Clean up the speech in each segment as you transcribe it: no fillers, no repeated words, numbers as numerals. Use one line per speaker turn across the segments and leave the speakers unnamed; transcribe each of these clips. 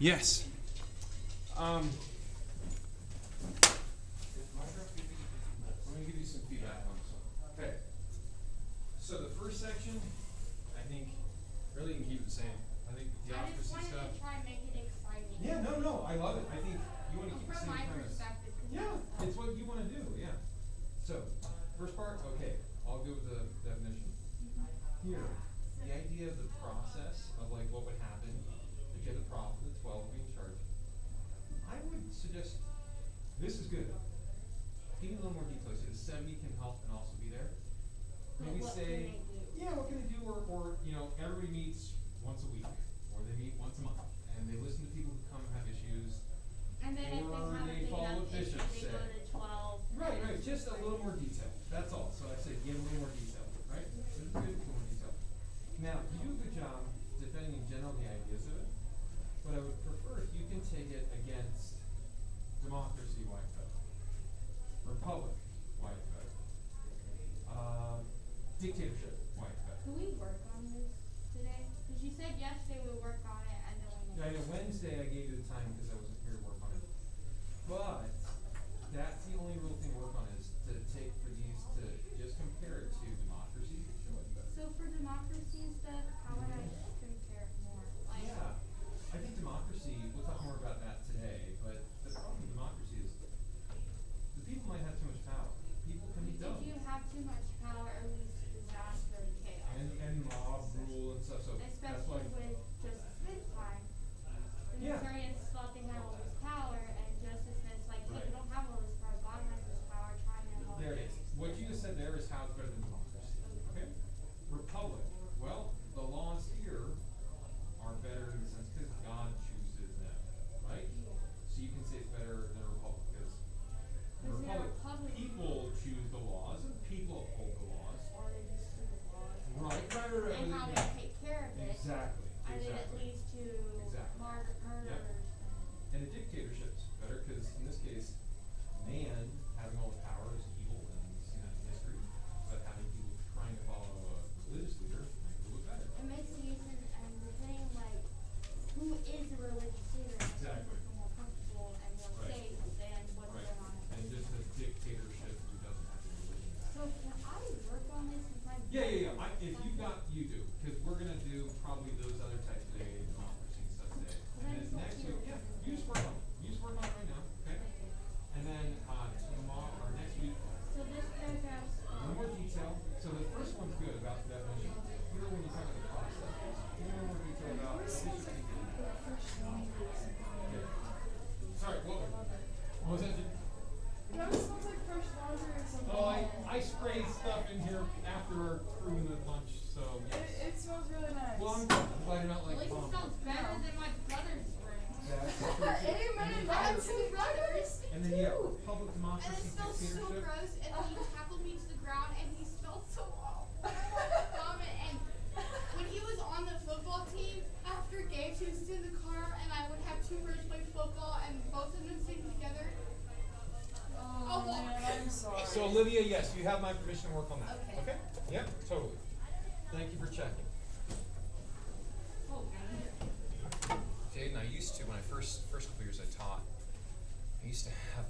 Yes.
I'm going to give you some feedback on this one. Okay. So the first section, I think, really you can keep it the same. I think the
I just
democracy
wanted
stuff.
to try and make it exciting.
Yeah, no, I love it. I think you want to keep the
From
same
my
premise.
perspective.
Yeah, it's what you want to do, yeah. So, first part, okay, I'll go with the definition. Here, the idea of the process of like what would happen if you had the problem with the 12 being charged. I would suggest, this is good. Give me a little more detail. So the 70 can help and also be there. Maybe
What
say,
can they do?
yeah, what can they do? Or you know, everybody meets once a week, or they meet once a month, and they listen to people who come and have issues.
And then if
Or
they
they
have a big
follow
enough
what
issue,
bishops
they go
say.
to 12.
Right, just a little more detail. That's all. So I say give a little more detail, right? This is good, a little more detail. Now, you do a good job defending in general the ideas of it, but I would prefer if you can take it against democracy, white vote, republic, white vote, dictatorship, white vote.
Can we work on this today? Because you said yesterday we work on it and then we
Yeah, Wednesday I gave you the time because I wasn't here to work on it. But that's the only real thing to work on is to take for these to just compare it to democracy.
So for democracy and stuff, how would I compare it more? Like,
Yeah, I think democracy, we'll talk more about that today, but the problem with democracy is the people might have too much power. People can be dumb.
if you have too much power, it leads to disaster and chaos.
And mob rule and stuff, so that's why.
Especially with Justice Smith's time. The
Yeah.
Missourians thought they had all this power, and Justice Smith's like, hey,
Right.
you don't have all this power, God has this power, try and all
There it
this.
is. What you just said there is how it's better than democracy. Okay? Republic. Well, the laws here are better in the sense because God chooses them, right? So you can say it's better than a republic because in a
Because in a
republic,
republic-
people choose the laws and people uphold the laws.
Or they just stupid laws.
Right.
And how
Yeah.
they take care of it.
Exactly.
And then it leads to murders.
And a dictatorship's better because in this case, man having all the power is evil, and we've seen that in history. But having people trying to follow a religious leader makes it look better.
It makes it easier, and the thing, like, who is a religious leader makes
Exactly.
people more comfortable and more
Right.
safe than what's
Right.
going on.
And just a dictatorship who doesn't have any religion back.
So can I work on this and try and
Yeah. If you got, you do, because we're gonna do probably those other types today, democracy and stuff today. And then next week, yeah, you just work on it. You just work on it right now, okay? And then tomorrow or next week,
So this paragraph's
a little more detail. So the first one's good about the definition. Here when you talk about the process, give me a little more detail about what you think. Sorry, what was that?
It always smells like fresh laundry or something.
Oh, I sprayed stuff in here after our crew in the lunch, so yes.
It smells really nice.
Well, I'm glad you're not
At
like
least it
bomb.
smells better than my brother's spray.
That's true.
Amen. I have two brothers.
And then yeah, republic,
And
democracy,
it smells so
dictatorship.
gross, and then he tackled me to the ground, and he smelled so awful. And when he was on the football team, after games, he would sit in the car, and I would have two brothers play football, and both of them sitting together.
Oh man, I'm sorry.
So Olivia, yes, you have my permission to work on that.
Okay.
Yeah, totally. Thank you for checking.
Oh, man.
Jaden, I used to, when I first couple years I taught, I used to have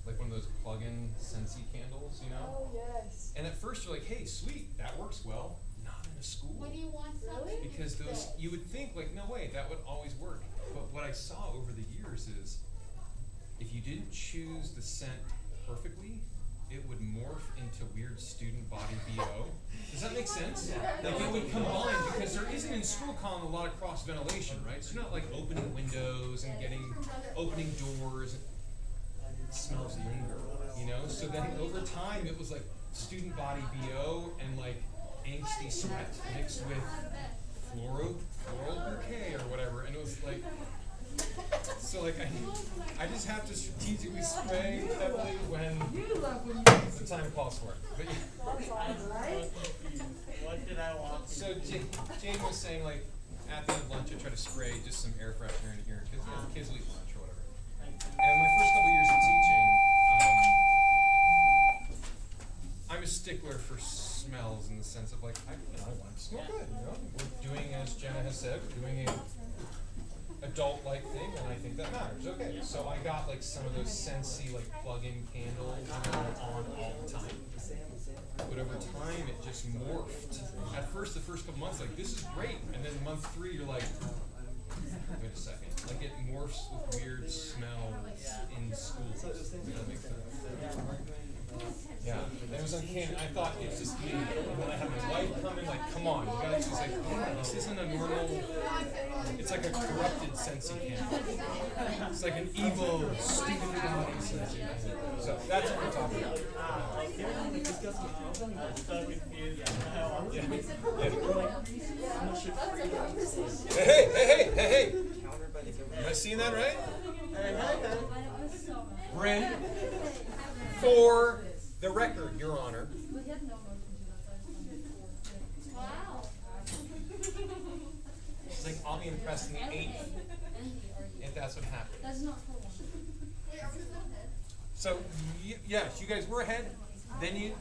like one of those plug-in Scentsy candles, you know?
Oh yes.
And at first you're like, hey, sweet, that works well. Not in a school.
When you want something,
Really?
Because those, you would think like, no way, that would always work. But what I saw over the years is, if you didn't choose the scent perfectly, it would morph into weird student body BO. Does that make sense? Like it would combine, because there isn't in school comm a lot of cross ventilation, right? So you're not like opening windows and opening doors. It smells linger, you know? So then over time it was like student body BO and like angsty sweat mixed with floral bouquet or whatever, and it was like, so like I just have to strategically spray heavily when
You love when you
the time calls for it. But yeah.
right?
What did I want?
So Jane was saying like at the end of lunch I try to spray just some air freshener in here because the kids will eat lunch or whatever. And my first couple years of teaching, I'm a stickler for smells in the sense of like I want it to smell good. You know, we're doing, as Jenna has said, we're doing a adult-like thing, and I think that matters. Okay, so I got like some of those Scentsy like plug-in candles on all the time. But over time, it just morphed. At first, the first couple months, like, this is great. And then month 3, you're like, wait a second. Like, it morphs with weird smells in school. Does that make sense? Yeah, it was uncanny. I thought it's just me. And then I had my wife come in, like, come on, you guys. She's like, yeah, this isn't a normal. It's like a corrupted Scentsy candle. It's like an evil, stupid body Scentsy candle. So that's what we're talking about.
So confused.
Hey! Am I seeing that right? Bryn, for the record, Your Honor.
Wow.
It's like I'll be impressed in the 8th if that's what happened.
That's not for one.
So yes, you guys were ahead. Then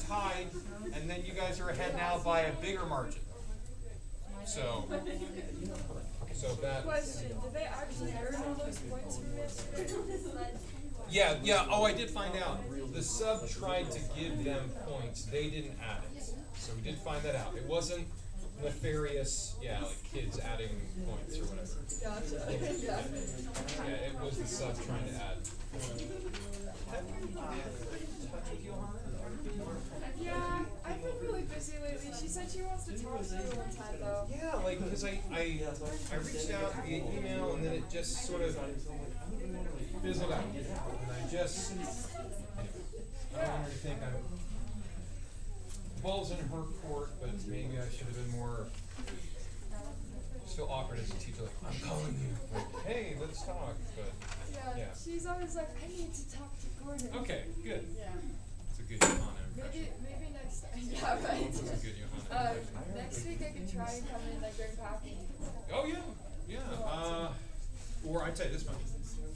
tied, and then you guys are ahead now by a bigger margin. So that.
Question: did they actually earn all those points from yesterday?
Yeah. Oh, I did find out. The sub tried to give them points. They didn't add it. So we did find that out. It wasn't nefarious, like kids adding points or whatever.
Gotcha.
Yeah, it was the sub trying to add.
Yeah, I've been really busy lately. She said she wants to talk to you one time though.
Yeah, like because I reached out via email and then it just sort of fizzled out. And I just anyway, I don't want her to think I'm balls in her court, but maybe I should have been more. I just feel awkward as a teacher, like I'm calling you. Like, hey, let's talk. But yeah.
She's always like, I need to talk to Gordon.
Okay, good.
Yeah.
It's a good Johanna impression.
Maybe next time. Yeah, right.
It's a good Johanna impression.
Next week I could try and come in like during packing.
Oh yeah. Or I'd say this much.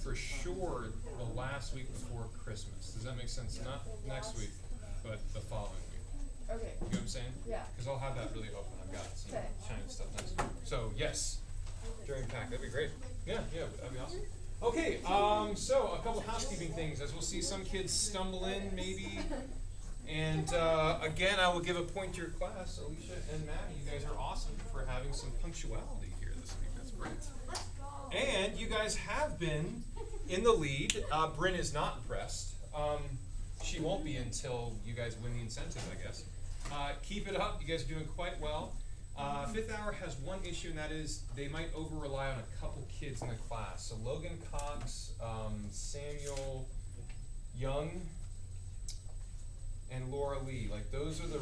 For sure, the last week before Christmas. Does that make sense? Not next week, but the following week.
Okay.
You know what I'm saying?
Yeah.
Because I'll have that really open. I've got some
Okay.
shiny stuff next week. So yes, during pack, that'd be great. Yeah, that'd be awesome. Okay, so a couple housekeeping things. As we'll see some kids stumble in, maybe. And again, I will give a point to your class, Alicia and Maddie. You guys are awesome for having some punctuality here this week. That's great. And you guys have been in the lead. Bryn is not impressed. She won't be until you guys win the incentive, I guess. Keep it up. You guys are doing quite well. Fifth hour has one issue, and that is they might over-rely on a couple kids in the class. So Logan Cox, Samuel Young, and Laura Lee. Like, those are the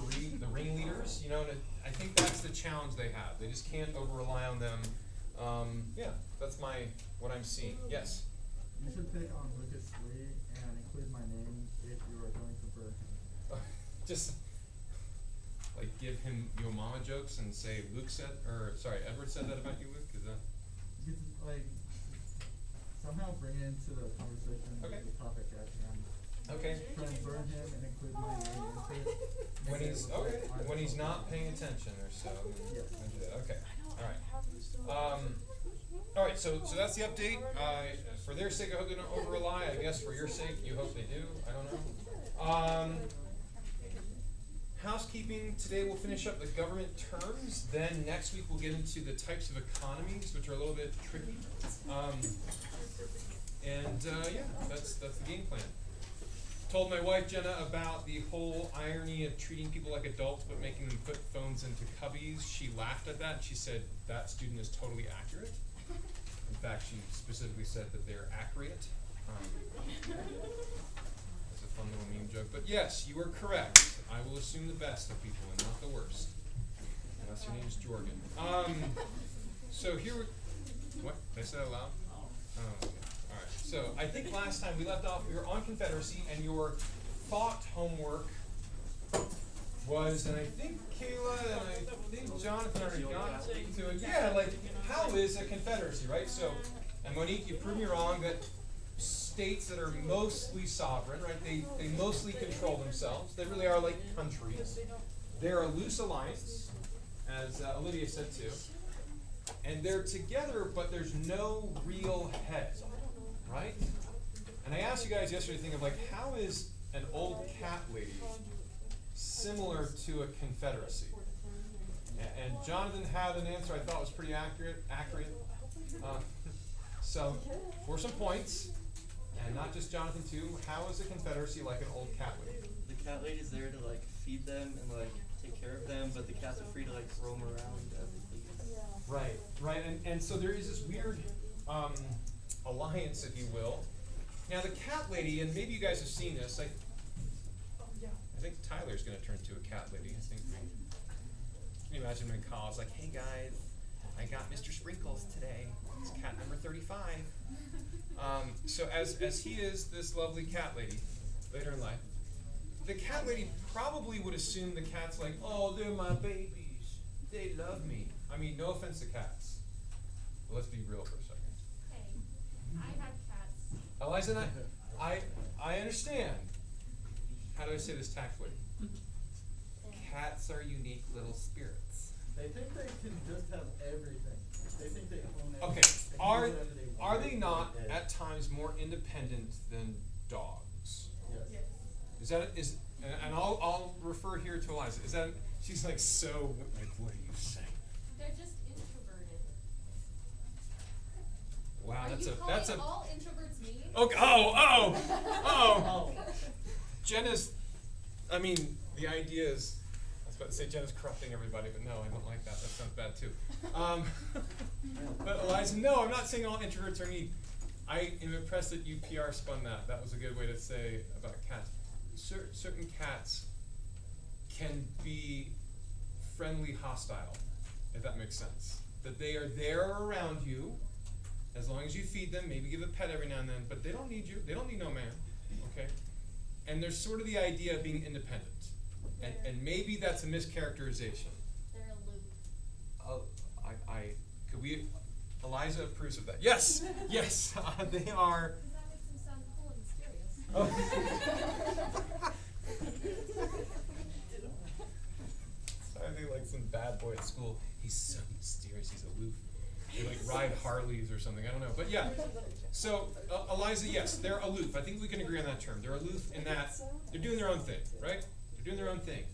ringleaders, you know, and I think that's the challenge they have. They just can't over-rely on them. That's what I'm seeing. Yes?
You should pick on Lucas Lee and include my name if you are going to birth.
Just like give him your mama jokes and say Edward said that about you, Luke? Is that?
You could, like, somehow bring it into the conversation
Okay.
with the topic at hand.
Okay.
Try and burn him and include my name into it.
When he's not paying attention or so.
Yes.
Okay. All right. So that's the update. For their sake, I hope they don't over rely. I guess for your sake, you hope they do. I don't know. Housekeeping. Today we'll finish up the government terms. Then next week we'll get into the types of economies, which are a little bit tricky. That's the game plan. Told my wife Jenna about the whole irony of treating people like adults but making them put phones into cubbies. She laughed at that. She said that student is totally accurate. In fact, she specifically said that they're accurate. That's a fun little meme joke. But yes, you are correct. I will assume the best of people and not the worst. Unless your name is Jorgen. So here what? Did I say that out loud? Oh, okay. Alright. So I think last time we left off, we were on Confederacy, and your thought homework was, and I think Kayla and I think Jonathan already got to it. Yeah, like, how is a Confederacy, right? So, and Monique, you proved me wrong that states that are mostly sovereign, right? They mostly control themselves. They really are like countries. They're a loose alliance, as Olivia said too. And they're together, but there's no real head, right? And I asked you guys yesterday to think of like, how is an old cat lady similar to a confederacy? And Jonathan had an answer I thought was pretty accurate. So, for some points, and not just Jonathan too, how is a confederacy like an old cat lady?
The cat lady's there to like feed them and like take care of them, but the cats are free to like roam around as they please.
Right, right, and so there is this weird alliance, if you will. Now the cat lady, and maybe you guys have seen this, I think Tyler's gonna turn into a cat lady. I think. Can you imagine him in college, like, hey guys, I got Mr. Sprinkles today. It's cat number 35. So as he is this lovely cat lady later in life, the cat lady probably would assume the cat's like, oh, they're my babies. They love me. I mean, no offense to cats, but let's be real for a second.
Hey, I have cats.
Eliza and I understand. How do I say this tactfully? Cats are unique little spirits.
They think they can just have everything. They think they own everything.
Okay,
They can do
are
whatever they want.
they not
They-
at times more independent than dogs?
Yes.
Is and I'll refer here to Eliza. Is that she's like so like what are you saying?
They're just introverted.
Wow,
Are
that's
you
a
calling
that's a
all introverts mean?
okay. Oh. Jenna's. I mean, the idea is. I was about to say Jenna's corrupting everybody, but no, I don't like that. That sounds bad too. But Eliza, no, I'm not saying all introverts are neat. I am impressed that you PR spun that. That was a good way to say about cats. Certain cats can be friendly hostile, if that makes sense. That they are there around you, as long as you feed them, maybe give a pet every now and then, but they don't need you. They don't need no man, okay? And there's sort of the idea of being independent. And maybe that's a mischaracterization.
They're aloof.
Could we, Eliza approves of that. Yes, yes, they are.
Because that makes them sound cool and mysterious.
I think like some bad boy at school. He's so mysterious. He's aloof. They like ride Harleys or something. I don't know, but yeah. So Eliza, yes, they're aloof. I think we can agree on that term. They're aloof in that they're doing their own thing, right? They're doing their own thing.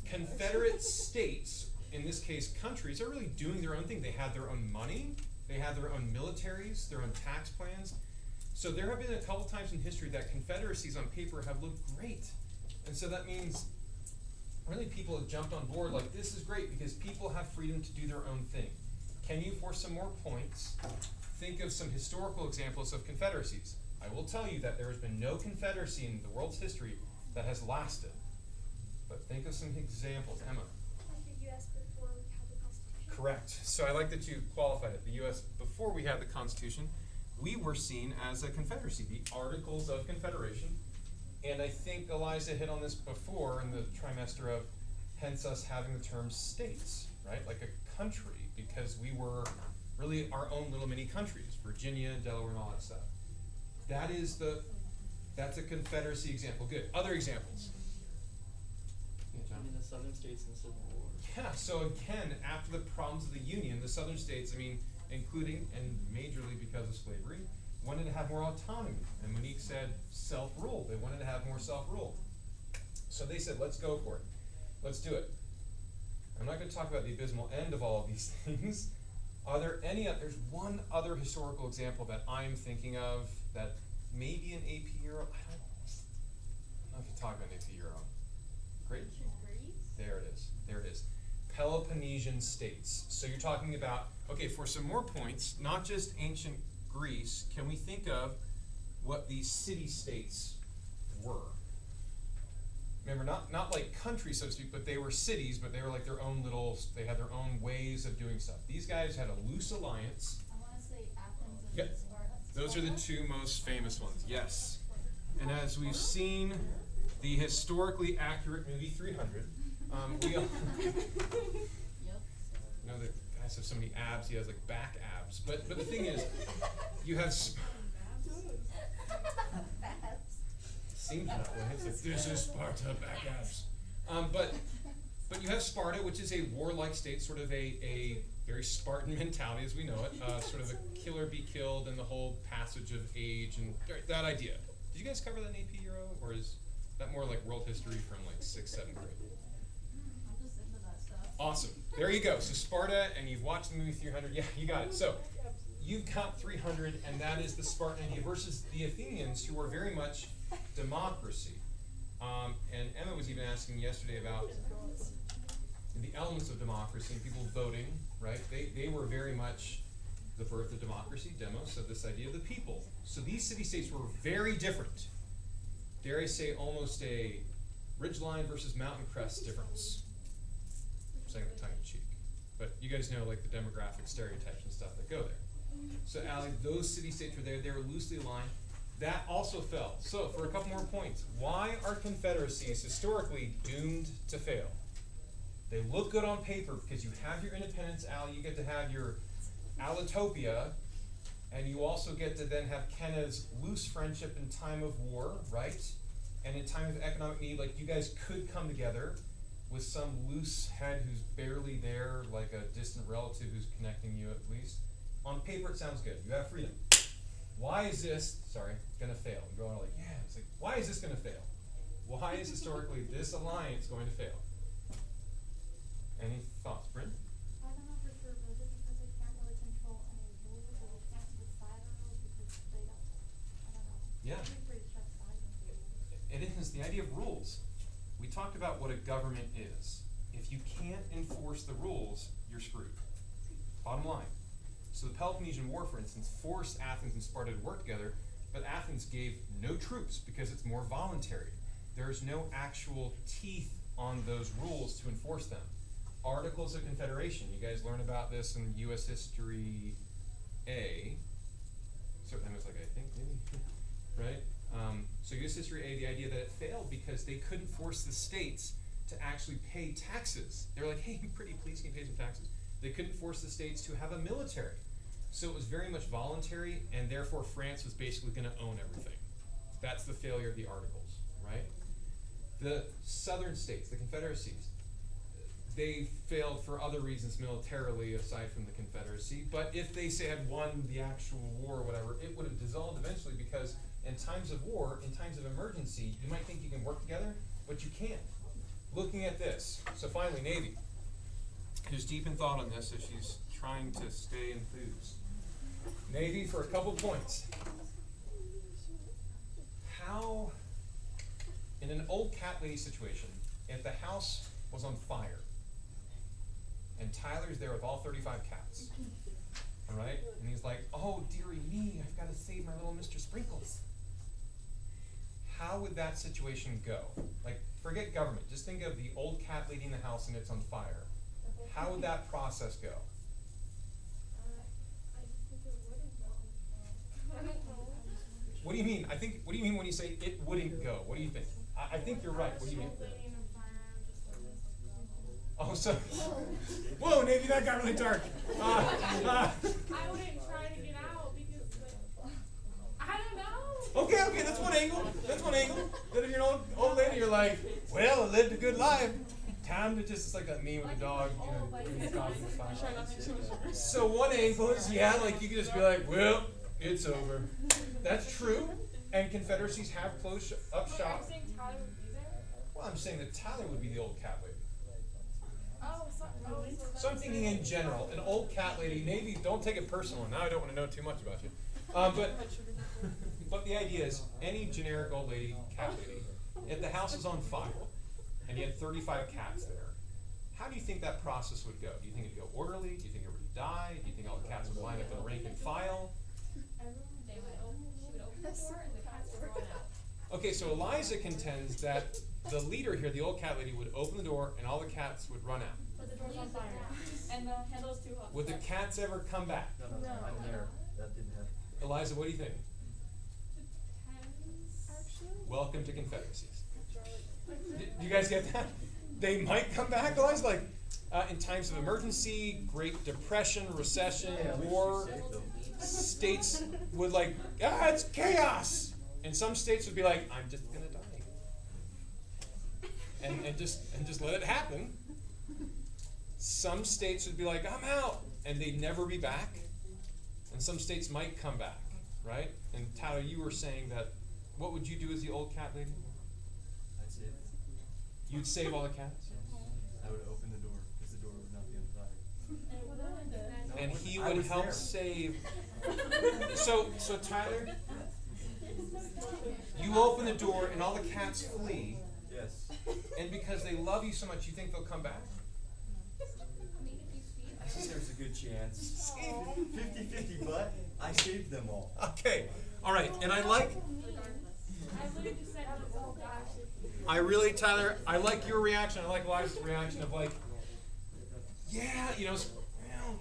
Confederate states, in this case countries, are really doing their own thing. They have their own money. They have their own militaries, their own tax plans. So there have been a couple times in history that confederacies on paper have looked great. And so that means really people have jumped on board like this is great because people have freedom to do their own thing. Can you, for some more points, think of some historical examples of confederacies? I will tell you that there has been no confederacy in the world's history that has lasted. But think of some examples. Emma.
Like the U.S. before we had the Constitution.
Correct. So I like that you qualified it. The U.S., before we had the Constitution, we were seen as a confederacy, the Articles of Confederation. And I think Eliza hit on this before in the trimester of hence us having the term states, right? Like a country, because we were really our own little mini countries, Virginia, Delaware, and all that stuff. That's a confederacy example. Good. Other examples? Yeah, John?
I mean, the southern states in the Civil War.
Yeah, so again, after the problems of the Union, the southern states, I mean, including and majorly because of slavery, wanted to have more autonomy. And Monique said self-rule. They wanted to have more self-rule. So they said, let's go for it. Let's do it. I'm not going to talk about the abysmal end of all of these things. Are there any, there's one other historical example that I'm thinking of that may be an AP Euro. I don't know if you talk about an AP Euro. Great. There it is. There it is. Peloponnesian States. So you're talking about, okay, for some more points, not just ancient Greece, can we think of what these city-states were? Remember, not like countries, so to speak, but they were cities, but they were like their own little, they had their own ways of doing stuff. These guys had a loose alliance.
I want to say Athens and
Yep.
Sparta.
Those are the two most famous ones, yes. And as we've seen, the historically accurate movie 300, we all,
Yep.
you know, the guys have so many abs, he has like back abs. But the thing is, you have, seems that way, it's like, this is Sparta, back abs. But you have Sparta, which is a warlike state, sort of a very Spartan mentality as we know it, sort of the kill or be killed and the whole passage of age and that idea. Did you guys cover that in AP Euro, or is that more like world history from like 6th, 7th grade?
I'm just into that stuff.
Awesome. There you go. So Sparta, and you've watched the movie 300. Yeah, you got it. So you've got 300, and that is the Spartan idea versus the Athenians, who are very much democracy. And Emma was even asking yesterday about the elements of democracy and people voting, right? They were very much the birth of democracy, demos, so this idea of the people. So these city-states were very different. Dare I say almost a ridgeline versus mountain crest difference. I'm saying that tongue-in-cheek. But you guys know like the demographic stereotypes and stuff that go there. So Allie, those city-states were there, they were loosely aligned. That also fell. So for a couple more points, why are confederacies historically doomed to fail? They look good on paper because you have your independence, Allie, you get to have your allotopia, and you also get to then have Kenna's loose friendship in time of war, right? And in time of economic need, like you guys could come together with some loose head who's barely there, like a distant relative who's connecting you at least. On paper it sounds good, you have freedom. Why is this, gonna fail? You're all like, yeah, it's like, why is this gonna fail? Why is historically this alliance going to fail? Any thoughts, Bryn?
I don't know for sure, but is it because they can't really control any rules, or they can't decide on rules because they don't, I don't know.
Yeah.
I'd be pretty stressed out.
It is the idea of rules. We talked about what a government is. If you can't enforce the rules, you're screwed. Bottom line. So the Peloponnesian War, for instance, forced Athens and Sparta to work together, but Athens gave no troops because it's more voluntary. There is no actual teeth on those rules to enforce them. Articles of Confederation. You guys learn about this in U.S. History A. Certainly was like, I think, maybe, right? So U.S. History A, the idea that it failed because they couldn't force the states to actually pay taxes. They were like, hey, pretty please, can you pay some taxes? They couldn't force the states to have a military. So it was very much voluntary, and therefore France was basically going to own everything. That's the failure of the Articles, right? The southern states, the Confederacies, they failed for other reasons militarily aside from the Confederacy, but if they say had won the actual war or whatever, it would have dissolved eventually because in times of war, in times of emergency, you might think you can work together, but you can't. Looking at this, so finally, Navy. Who's deep in thought on this as she's trying to stay enthused. Navy for a couple points. How, in an old cat lady situation, if the house was on fire, and Tyler's there with all 35 cats, all right? And he's like, oh, dearie me, I've got to save my little Mr. Sprinkles. How would that situation go? Like, forget government. Just think of the old cat lady in the house and it's on fire. How would that process go?
I just think it wouldn't go. I don't know.
What do you mean? What do you mean when you say it wouldn't go? What do you think? I think you're right. What do you mean? Oh, so, whoa, Navy, that got really dark.
I wouldn't try to get out because, like, I don't know.
Okay, that's one angle. That's one angle. Then if you're an old lady, you're like, well, I lived a good life. Time to just, it's like that meme with a dog, you know, So one angle is, yeah, like you could just be like, well, it's over. That's true. And confederacies have closed up
Are
shop.
you saying Tyler would be there?
Well, I'm saying that Tyler would be the old cat lady. So I'm thinking in general, an old cat lady, maybe don't take it personal. Now I don't want to know too much about you. But the idea is, any generic old lady, cat lady, if the house is on fire and you had 35 cats there, how do you think that process would go? Do you think it'd go orderly? Do you think everybody would die? Do you think all the cats would line up in rank and file?
She would open the door and the cats would run out.
Okay, so Eliza contends that the leader here, the old cat lady, would open the door and all the cats would run out.
But the door's on fire. And the handle's too hot.
Would the cats ever come back?
No, I'm there. That didn't happen.
Eliza, what do you think?
Actually,
Welcome to Confederacies. Do you guys get that? They might come back, Eliza, like in times of emergency, Great Depression, recession, war. States would like, it's chaos. And some states would be like, I'm just gonna die. And just let it happen. Some states would be like, I'm out. and they'd never be back, and some states might come back, right? And Tyler, you were saying that, what would you do as the old cat lady?
I'd save it.
You'd save all the cats?
I would open the door, because the door would not be untied.
And he
I
would
was
help
there.
save. So Tyler, you open the door and all the cats flee,
Yes.
and because they love you so much, you think they'll come back?
I think there's a good chance. 50-50, but I saved them all.
Okay, all right, and I like.
I literally just said, oh gosh.
I really, Tyler, I like your reaction. I like Eliza's reaction of like, yeah, well,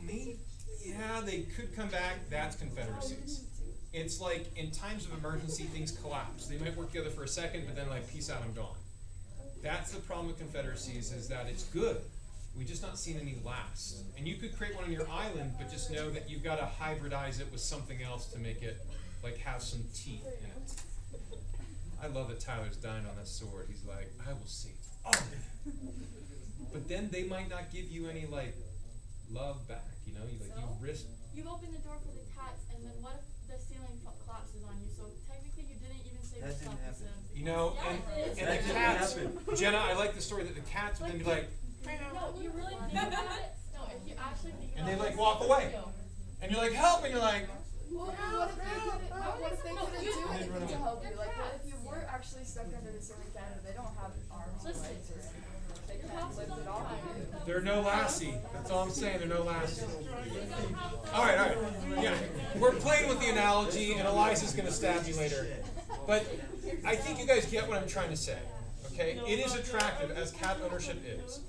maybe, yeah, they could come back. That's confederacies. It's like in times of emergency, things collapse. They might work together for a second, but then like, peace out, I'm gone. That's the problem with confederacies, is that it's good. We've just not seen any last. And you could create one on your island, but just know that you've got to hybridize it with something else to make it like have some teeth in it. I love that Tyler's dying on this sword. He's like, I will save all of it. But then they might not give you any like love back, you risk.
You open the door for the cats, and then what if the ceiling collapses on you? So technically, you didn't even save
That
yourself.
didn't happen.
Yeah, it did.
And
That
the
didn't
cats,
happen.
Jenna, I like the story that the cats would then be like,
No, you really think about it. No, if you actually think
and
about
they
it.
like walk away. And you're like, help, and you're like,
Well, what if they couldn't? What if they
No,
couldn't
you-
do anything to
the
help you? Like, what
cats.
if you were actually stuck under the ceiling fan and they don't have arms or
Listen.
legs or anything? They
Your
can't
house is
lift
on
it off of you.
fire.
they're no lassie. That's all I'm saying, they're no lassie. All right. Yeah, we're playing with the analogy, and Eliza's going to stab you later. But I think you guys get what I'm trying to say, okay? It is attractive, as cat ownership is.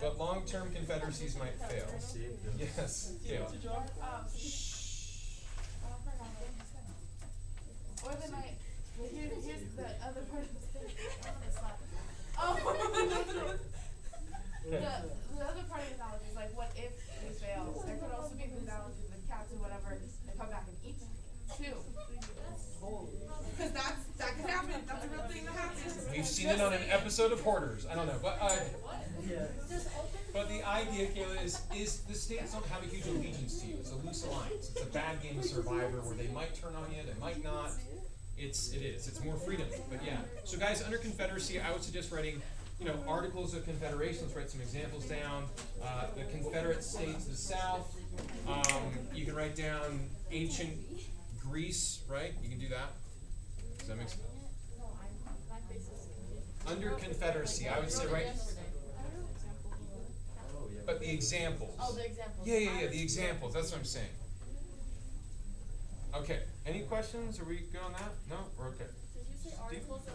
But long-term confederacies might fail.
Saved them.
Yes, Kayla.
Or they might. Here's the other part of the thing. The other part of the analogy is like, what if we fail? There could also be the analogy of the cats and whatever, they come back and eat too. Because that could happen. That's a real thing that happens.
We've seen it on an episode of Hoarders. I don't know, but the idea, Kayla, is the states don't have a huge allegiance to you. It's a loose alliance. It's a bad game of Survivor where they might turn on you, they might not. It is. It's more freedom. But yeah. So guys, under Confederacy, I would suggest writing, Articles of Confederation. Let's write some examples down. The Confederate States of the South. You can write down ancient Greece, right? You can do that. Does that make sense?
My face is confused.
Under Confederacy, I would say right.
Oh, yeah.
But the examples.
Oh, the examples.
Yeah, the examples. That's what I'm saying. Okay. Any questions? Are we good on that? No? We're okay.
Did you say articles of?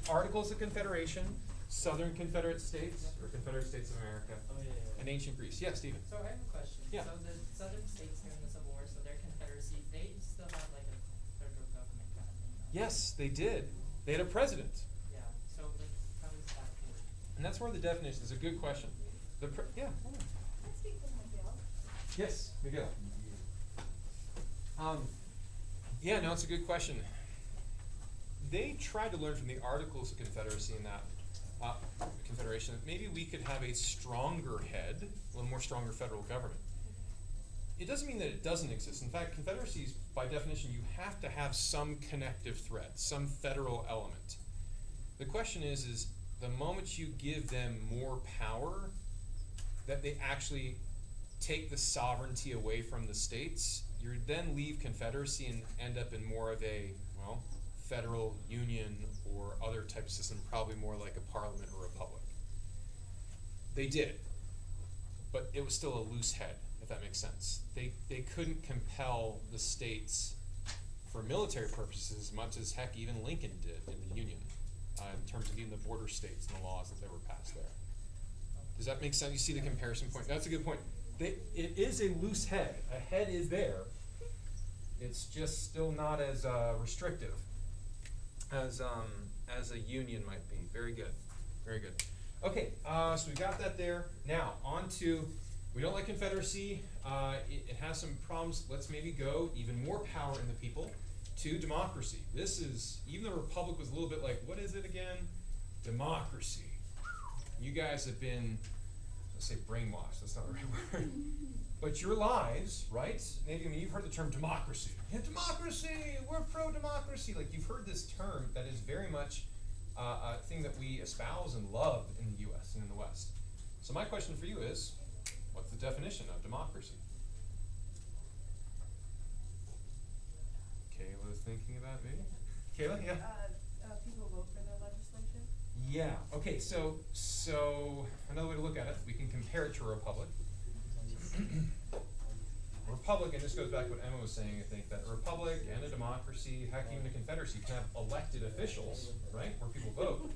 Articles of Confederation, Southern Confederate States, or Confederate States of America,
Oh, yeah.
and ancient Greece. Yes, Stephen.
So I have a question.
Yeah.
So the southern states during the Civil War, so their confederacy, they still have like a federal government kind of thing, right?
Yes, they did. They had a president.
Yeah, so like, how does that work?
And that's where the definition is a good question. Yeah.
I speak with Miguel.
Yes, Miguel. Yeah, no, it's a good question. They tried to learn from the Articles of Confederacy in that Confederation that maybe we could have a stronger head, a little more stronger federal government. It doesn't mean that it doesn't exist. In fact, confederacies, by definition, you have to have some connective thread, some federal element. The question is the moment you give them more power, that they actually take the sovereignty away from the states, you then leave confederacy and end up in more of a, federal union or other type of system, probably more like a parliament or republic. They did, but it was still a loose head, if that makes sense. They couldn't compel the states for military purposes as much as, heck, even Lincoln did in the Union, in terms of even the border states and the laws that they were passed there. Does that make sense? You see the comparison point? That's a good point. It is a loose head. A head is there. It's just still not as restrictive as a union might be. Very good. Very good. Okay, so we got that there. Now, on to, we don't like confederacy. It has some problems. Let's maybe go even more power in the people to democracy. This is, even the republic was a little bit like, what is it again? Democracy. You guys have been, let's say brainwashed. That's not the right word. But your lives, right? Maybe, I mean, you've heard the term democracy. Yeah, democracy, we're pro-democracy. Like, you've heard this term that is very much a thing that we espouse and love in the U.S. and in the West. So my question for you is, what's the definition of democracy? Kayla's thinking about it, maybe? Kayla, yeah?
People vote for their legislation.
Yeah, okay, so another way to look at it, we can compare it to a republic. A republic, and this goes back to what Emma was saying, I think, that a republic and a democracy, heck, even a confederacy, can have elected officials, right, where people vote.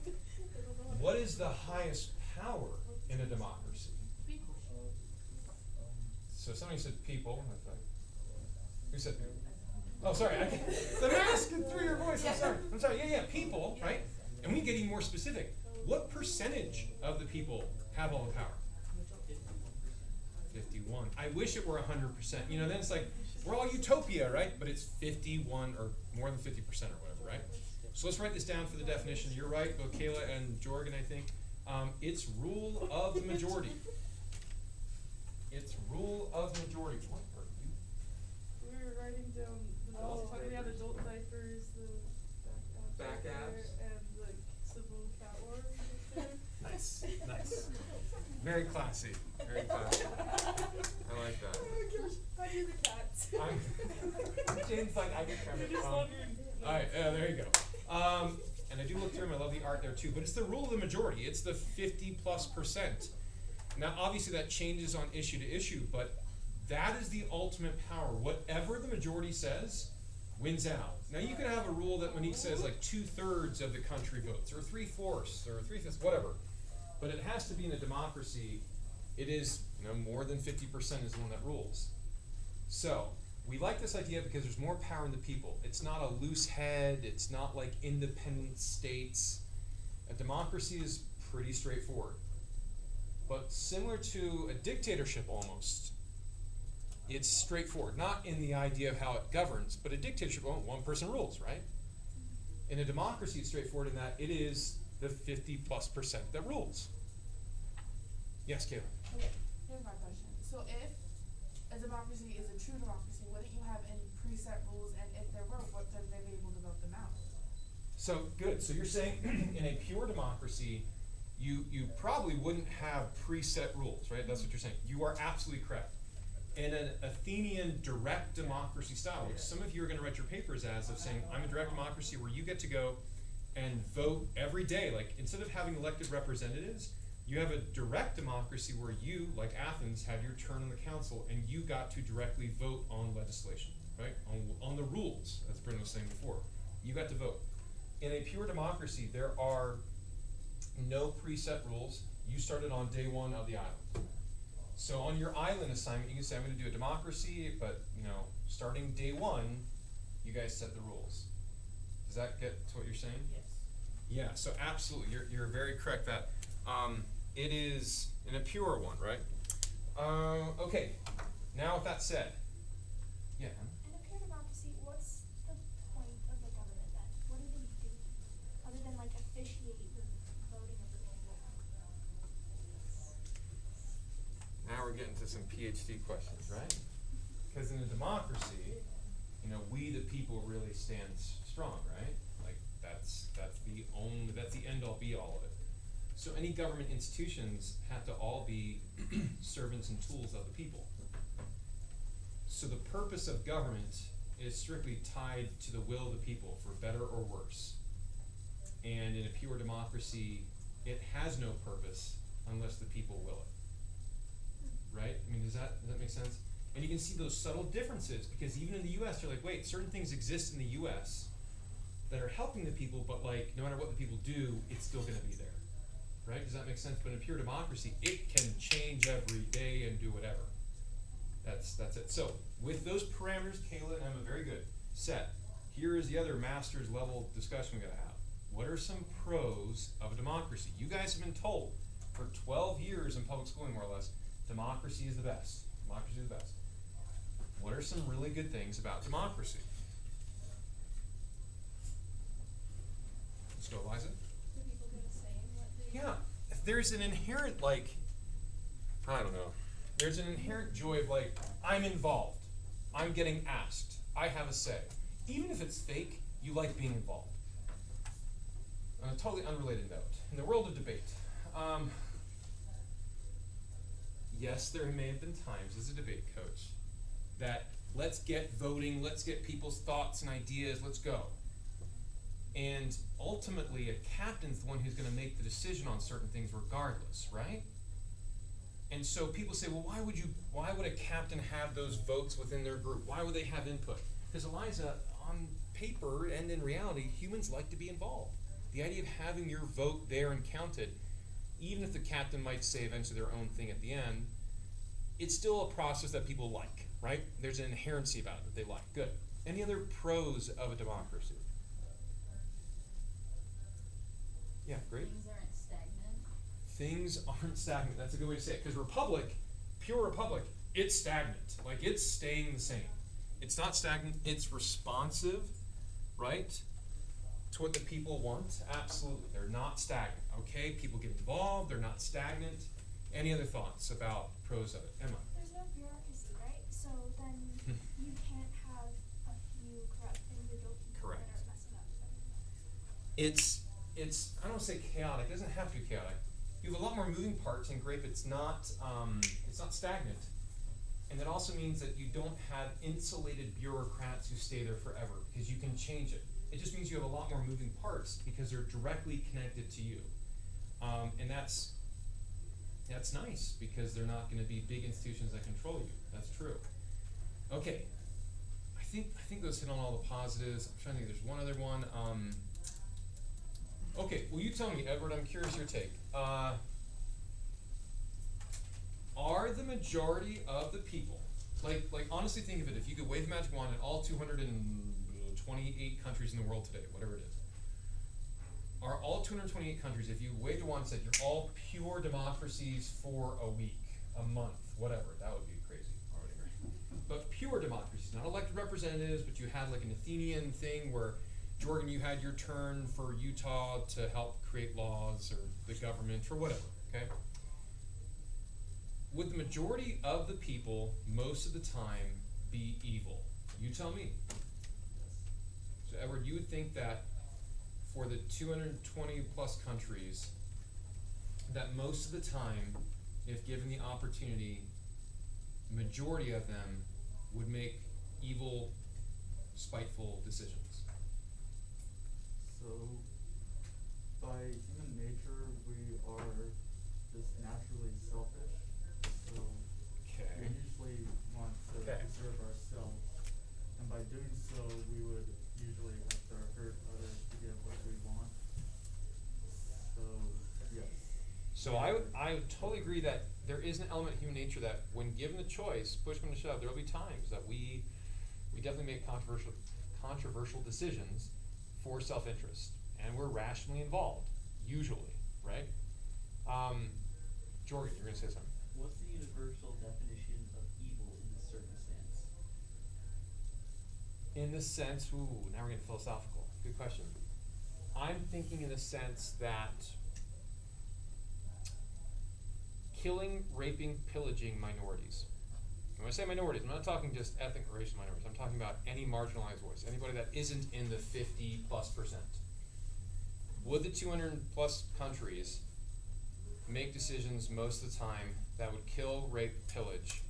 What is the highest power in a democracy?
People.
So somebody said people, I thought. Who said people? Oh, sorry, the mask through your voice, I'm sorry, yeah, people, right? And we get even more specific. What percentage of the people have all the power? 51. I wish it were 100%. You know, then it's like, we're all utopia, right? But it's 51 or more than 50% or whatever, right? So let's write this down for the definition. You're right, both Kayla and Jorgen, I think. It's rule of the majority. It's rule of the majority. What are you?
We were writing down we had adult diapers, the
Back abs.
and like civil cat wars.
Nice. Very classy. Very classy. I like that.
Oh my gosh, how do you the cats?
Jane's like, I get credit.
You're just wondering.
Alright, there you go. And I do look through them, I love the art there too, but it's the rule of the majority. It's the 50+%. Now, obviously that changes on issue to issue, but that is the ultimate power. Whatever the majority says, wins out. Now, you can have a rule that Monique says like 2/3 of the country votes, or 3/4, or 3/5, whatever. But it has to be in a democracy. It is, more than 50% is the one that rules. So, we like this idea because there's more power in the people. It's not a loose head. It's not like independent states. A democracy is pretty straightforward. But similar to a dictatorship almost, it's straightforward. Not in the idea of how it governs, but a dictatorship, one person rules, right? In a democracy, it's straightforward in that it is the 50+% that rules. Yes, Kayla?
Okay, here's my question. So if a democracy is a true democracy, wouldn't you have any preset rules, and if there were, what would they be able to vote them out?
So, good. So you're saying in a pure democracy, you probably wouldn't have preset rules, right? That's what you're saying. You are absolutely correct. In an Athenian direct democracy style, which some of you are going to write your papers as, of saying, I'm a direct democracy where you get to go and vote every day. Like, instead of having elected representatives, you have a direct democracy where you, like Athens, have your turn on the council and you got to directly vote on legislation, right? On the rules, as Bryn was saying before. You got to vote. In a pure democracy, there are no preset rules. You started on day one of the island. So on your island assignment, you can say, I'm going to do a democracy, but, starting day one, you guys set the rules. Does that get to what you're saying?
Yes.
Yeah, so absolutely, you're very correct that it is in a pure one, right? Okay, now with that said, yeah.
In a pure democracy, what's the point of the government then? What do they do other than like officiate the voting of the people?
Now we're getting to some PhD questions, right? Because in a democracy, we the people really stand strong, right? Like that's the end all be all of it. So any government institutions have to all be servants and tools of the people. So the purpose of government is strictly tied to the will of the people, for better or worse. And in a pure democracy, it has no purpose unless the people will it. Right? I mean, does that make sense? And you can see those subtle differences, because even in the US, you're like, wait, certain things exist in the US that are helping the people, but like, no matter what the people do, it's still gonna be there. Right? Does that make sense? But in a pure democracy, it can change every day and do whatever. That's it. So, with those parameters, Kayla and Emma, very good. Set. Here is the other master's level discussion we're gonna have. What are some pros of a democracy? You guys have been told for 12 years in public schooling, more or less, democracy is the best. Democracy is the best. What are some really good things about democracy? Let's go, Eliza.
Do people get a say in what they
Yeah, if there's an inherent, I don't know, There's an inherent joy of like, I'm involved. I'm getting asked. I have a say. Even if it's fake, you like being involved. On a totally unrelated note, in the world of debate, yes, there may have been times as a debate coach that let's get voting, let's get people's thoughts and ideas, let's go. And ultimately, a captain's the one who's going to make the decision on certain things regardless, right? And so people say, well, why would a captain have those votes within their group? Why would they have input? Because Eliza, on paper and in reality, humans like to be involved. The idea of having your vote there and counted, even if the captain might say eventually their own thing at the end, it's still a process that people like, right? There's an inherency about it that they like. Good. Any other pros of a democracy? Yeah, great.
Things aren't stagnant.
Things aren't stagnant. That's a good way to say it. Because republic, pure republic, it's stagnant. Like, it's staying the same. It's not stagnant. It's responsive, right, to what the people want. Absolutely. They're not stagnant. Okay? People get involved. They're not stagnant. Any other thoughts about pros of it? Emma?
There's no bureaucracy, right? So then you can't have a few corrupt individual people
Correct.
that are messing up everything.
It's I don't want to say chaotic. It doesn't have to be chaotic. You have a lot more moving parts in grape. It's not stagnant. And that also means that you don't have insulated bureaucrats who stay there forever because you can change it. It just means you have a lot more moving parts because they're directly connected to you. And that's nice because they're not going to be big institutions that control you. That's true. Okay. I think those hit on all the positives. I'm trying to think. There's one other one. Okay, well, you tell me, Edward. I'm curious your take. Are the majority of the people, like honestly think of it, if you could wave a magic wand at all 228 countries in the world today, whatever it is, are all 228 countries, if you waved a wand and said you're all pure democracies for a week, a month, whatever, that would be crazy already, right? But pure democracies, not elected representatives, but you had like an Athenian thing where, Jordan, you had your turn for Utah to help create laws or the government or whatever, okay? Would the majority of the people, most of the time, be evil? You tell me. So, Edward, you would think that for the 220 plus countries, that most of the time, if given the opportunity, majority of them would make evil, spiteful decisions.
So, by human nature, we are just naturally selfish. So, we usually want to preserve ourselves. And by doing so, we would usually have to hurt others to get what we want. So, yes.
So I would totally agree that there is an element of human nature that when given the choice, push come to shove, there will be times that we definitely make controversial decisions for self-interest, and we're rationally involved, usually, right? Jordan, you're going to say something.
What's the universal definition of evil in this circumstance?
In the sense, now we're getting philosophical. Good question. I'm thinking in the sense that killing, raping, pillaging minorities. When I say minorities, I'm not talking just ethnic or racial minorities. I'm talking about any marginalized voice, anybody that isn't in the 50+%. Would the 200 plus countries make decisions most of the time that would kill, rape, pillage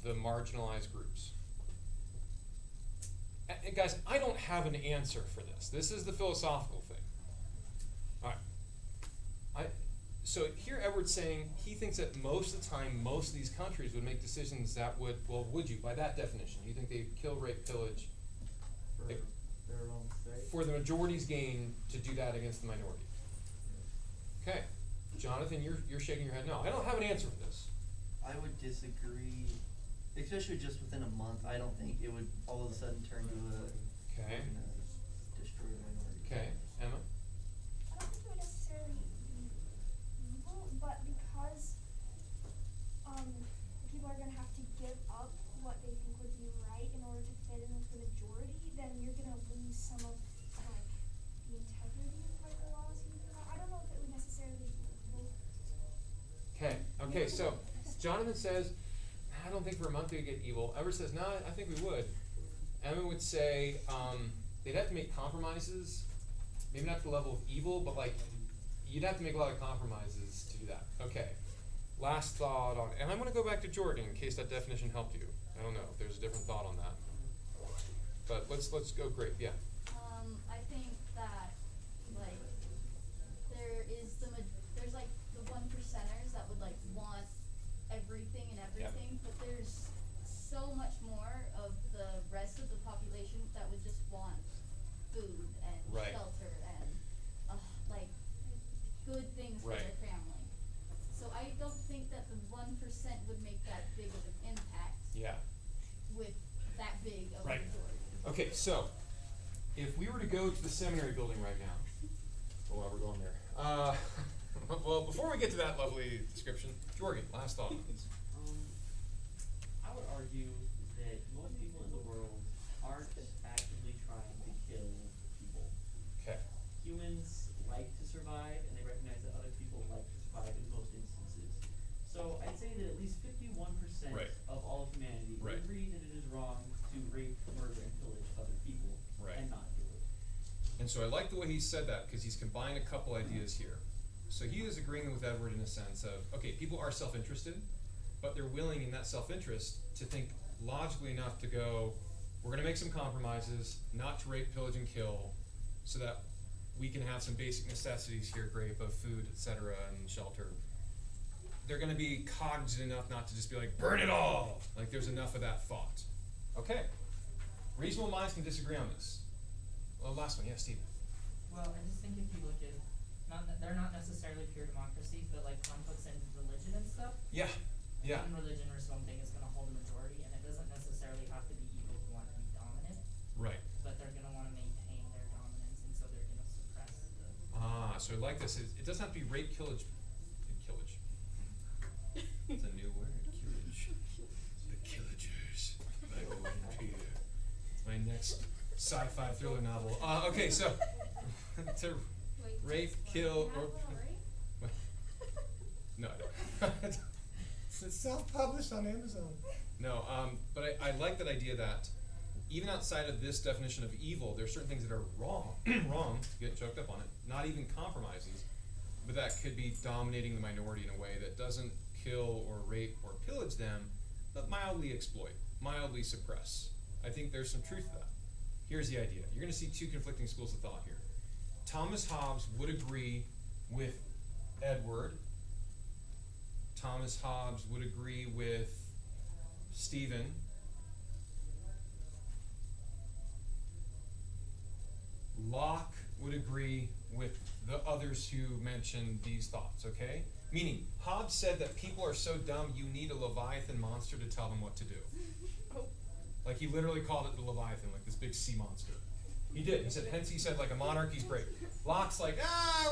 the marginalized groups? And guys, I don't have an answer for this. This is the philosophical thing. All right. So here Edward's saying he thinks that most of the time, most of these countries would make decisions that would, well, would you, by that definition? You think they'd kill, rape, pillage
For their own sake.
for the majority's gain to do that against the minority? Okay. Jonathan, you're shaking your head no. I don't have an answer for this.
I would disagree, especially just within a month. I don't think it would all of a sudden turn to a
Okay.
destroy a minority.
Okay. Emma?
I don't think it would necessarily be evil, but because people are gonna have to give up what they think would be right in order to fit in with the majority, then you're gonna lose some of like the integrity of like the laws you put out. I don't know if it would necessarily be evil.
Okay. Okay. So Jonathan says, I don't think for a month they'd get evil. Edward says, no, I think we would. Emma would say they'd have to make compromises, maybe not to the level of evil, but like you'd have to make a lot of compromises to do that. Okay, last thought on, and I'm going to go back to Jordan in case that definition helped you. I don't know if there's a different thought on that, but let's go. Great, yeah.
I think that like there's like the 1%ers that would like want everything and everything, but there's so much more of the rest of the population that would just want food and
Right.
shelter and like good things for
Right.
their family. So I don't think that the 1% would make that big of an impact
Yeah.
with that big of
Right.
a majority.
Okay, so if we were to go to the seminary building right now, oh, well, we're going there. Well, before we get to that lovely description, Jorgen, last thought on this.
I would argue that most people in the world aren't actively trying to kill people.
Okay.
Humans like to survive, and they recognize that other people like to survive in most instances. So I'd say that at least 51%
Right.
of all of humanity
Right.
agree that it is wrong to rape, murder, and pillage other people
Right.
and not do it.
And so I like the way he said that because he's combined a couple ideas here. So he is agreeing with Edward in a sense of, okay, people are self-interested, but they're willing in that self-interest to think logically enough to go, we're going to make some compromises, not to rape, pillage, and kill, so that we can have some basic necessities here, great, of food, etc., and shelter. They're going to be cognizant enough not to just be like, burn it all! Like there's enough of that thought. Okay. Reasonable minds can disagree on this. Well, last one, yeah, Steve.
Well, I just think if you look at, they're not necessarily pure democracies, but like conflicts in religion and stuff.
Yeah, yeah.
One religion or something is going to hold a majority, and it doesn't necessarily have to be evil to want to be dominant,
Right.
but they're going to want to maintain their dominance, and so they're going to suppress the.
So I like this. It doesn't have to be rape, killage. It's a new word, killage. The Killagers by Owen Peter. It's my next sci-fi thriller novel. Okay, so to rape, kill, or no, I don't. It's self-published on Amazon. No, but I like that idea that even outside of this definition of evil, there are certain things that are wrong, get choked up on it, not even compromises, but that could be dominating the minority in a way that doesn't kill or rape or pillage them, but mildly exploit, mildly suppress. I think there's some truth to that. Here's the idea. You're going to see two conflicting schools of thought here. Thomas Hobbes would agree with Edward. Thomas Hobbes would agree with Stephen. Locke would agree with the others who mentioned these thoughts, okay? Meaning, Hobbes said that people are so dumb you need a Leviathan monster to tell them what to do. Like he literally called it the Leviathan, like this big sea monster. He did. He said, hence he said like a monarchy's great. Locke's like,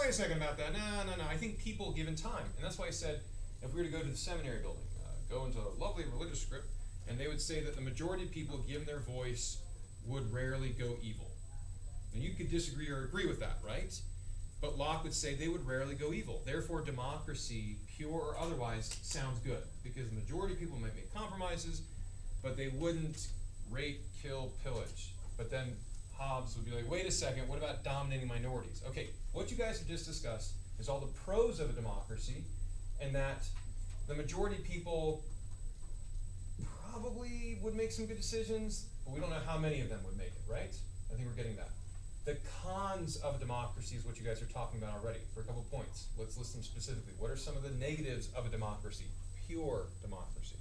wait a second about that. No. I think people given time. And that's why I said, if we were to go to the seminary building, go into a lovely religious script, and they would say that the majority of people given their voice would rarely go evil. Now you could disagree or agree with that, right? But Locke would say they would rarely go evil. Therefore, democracy, pure or otherwise, sounds good. Because the majority of people might make compromises, but they wouldn't rape, kill, pillage. But then Hobbes would be like, wait a second, what about dominating minorities? Okay, what you guys have just discussed is all the pros of a democracy, and that the majority of people probably would make some good decisions, but we don't know how many of them would make it, right? I think we're getting that. The cons of a democracy is what you guys are talking about already for a couple of points. Let's list them specifically. What are some of the negatives of a democracy? Pure democracy.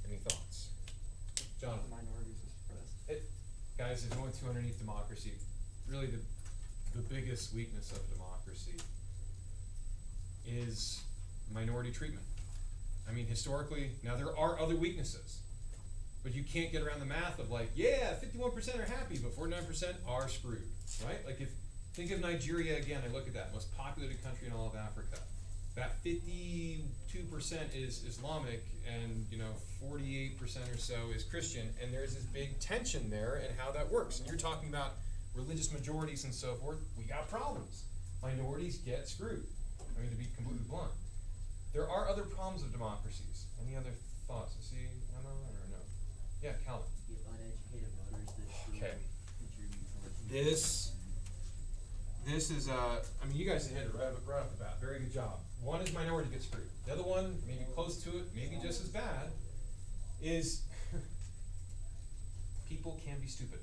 Any thoughts? John?
The minorities are suppressed.
Guys, if you went to underneath democracy, really the biggest weakness of democracy is minority treatment. I mean, historically, now there are other weaknesses. But you can't get around the math of like, yeah, 51% are happy, but 49% are screwed, right? Like think of Nigeria again, I look at that, most populated country in all of Africa. That 52% is Islamic and 48% or so is Christian, and there's this big tension there and how that works. And you're talking about religious majorities and so forth, we got problems. Minorities get screwed. I mean, to be completely blunt. There are other problems of democracies. Any other thoughts? See, Emma or no? Yeah, Calvin.
Get uneducated voters that
Okay.
contribute towards
This is, I mean, you guys hit it right off the bat. Very good job. One is minority gets screwed. The other one, maybe close to it, maybe just as bad, is people can be stupid.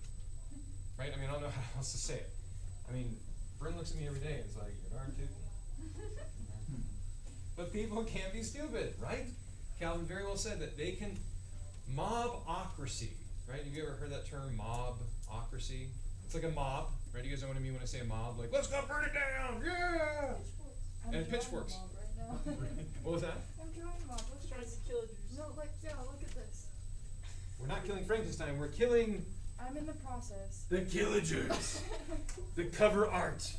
Right? I mean, I don't know how else to say it. I mean, Bryn looks at me every day and is like, you're darn tootin'. But people can be stupid, right? Calvin very well said that they can mobocracy, right? Have you ever heard that term, mobocracy? It's like a mob, right? You guys know what I mean when I say a mob? Like, let's go burn it down, yeah! And pitchforks. What was that?
I'm drawing a mob. Let's try to kill it. No, like, yeah, look at this.
We're not killing Frankenstein, we're killing
I'm in the process.
the Killagers. The cover art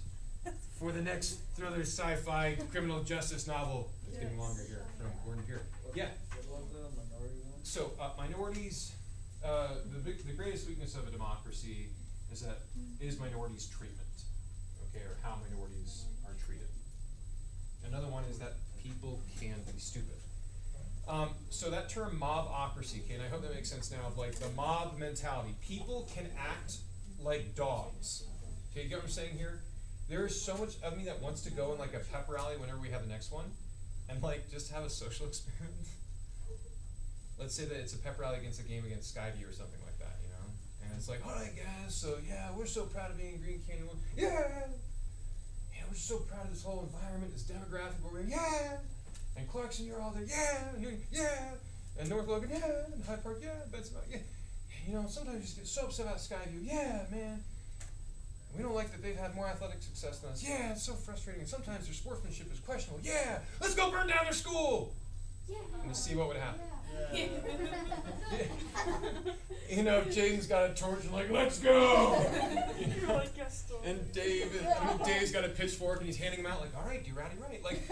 for the next thriller sci-fi criminal justice novel. It's getting longer here from Gordon here. Yeah. So minorities, the greatest weakness of a democracy is minorities' treatment, okay, or how minorities are treated. Another one is that people can be stupid. So that term mobocracy, okay, and I hope that makes sense now of like the mob mentality. People can act like dogs. Okay, you get what I'm saying here? There is so much of me that wants to go in like a pep rally whenever we have the next one and like just have a social experiment. Let's say that it's a pep rally against a game against Skyview or something like that, you know? And it's like, all right guys, so yeah, we're so proud of being in Green Canyon. Yeah! We're so proud of this whole environment, this demographic we're in, yeah! And Clarkson, you're all there, yeah! And Newton, yeah! And North Logan, yeah! And Hyde Park, yeah! Benson, yeah! You know, sometimes you just get so upset about Skyview, yeah, man! We don't like that they've had more athletic success than us, yeah, it's so frustrating. And sometimes their sportsmanship is questionable, yeah! Let's go burn down their school!
Yeah.
And to see what would happen.
Yeah.
You know, Jaden's got a torch and like, let's go! You know?
You're like, yes, Storm.
And Dave's got a pitchfork and he's handing them out like, all right, do ratty right. Like,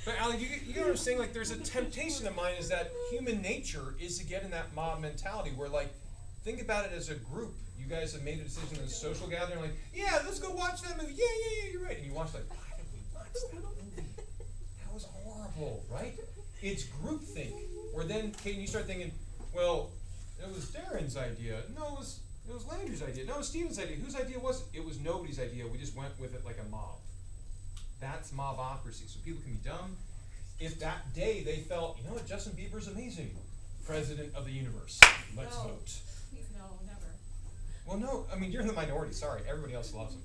but Allie, you get what I'm saying? Like, there's a temptation of mine is that human nature is to get in that mob mentality where like, think about it as a group. You guys have made a decision in a social gathering, like, yeah, let's go watch that movie. Yeah, you're right. And you watch like, why did we watch that movie? That was horrible, right? It's groupthink. Where then, Kaden, you start thinking, well, it was Darren's idea. No, it was Landry's idea. No, it was Steven's idea. Whose idea was it? It was nobody's idea. We just went with it like a mob. That's mobocracy. So people can be dumb. If that day they felt, you know what, Justin Bieber's amazing. President of the universe. Let's vote.
Please no, never.
Well, no, I mean, you're in the minority. Sorry. Everybody else loves him.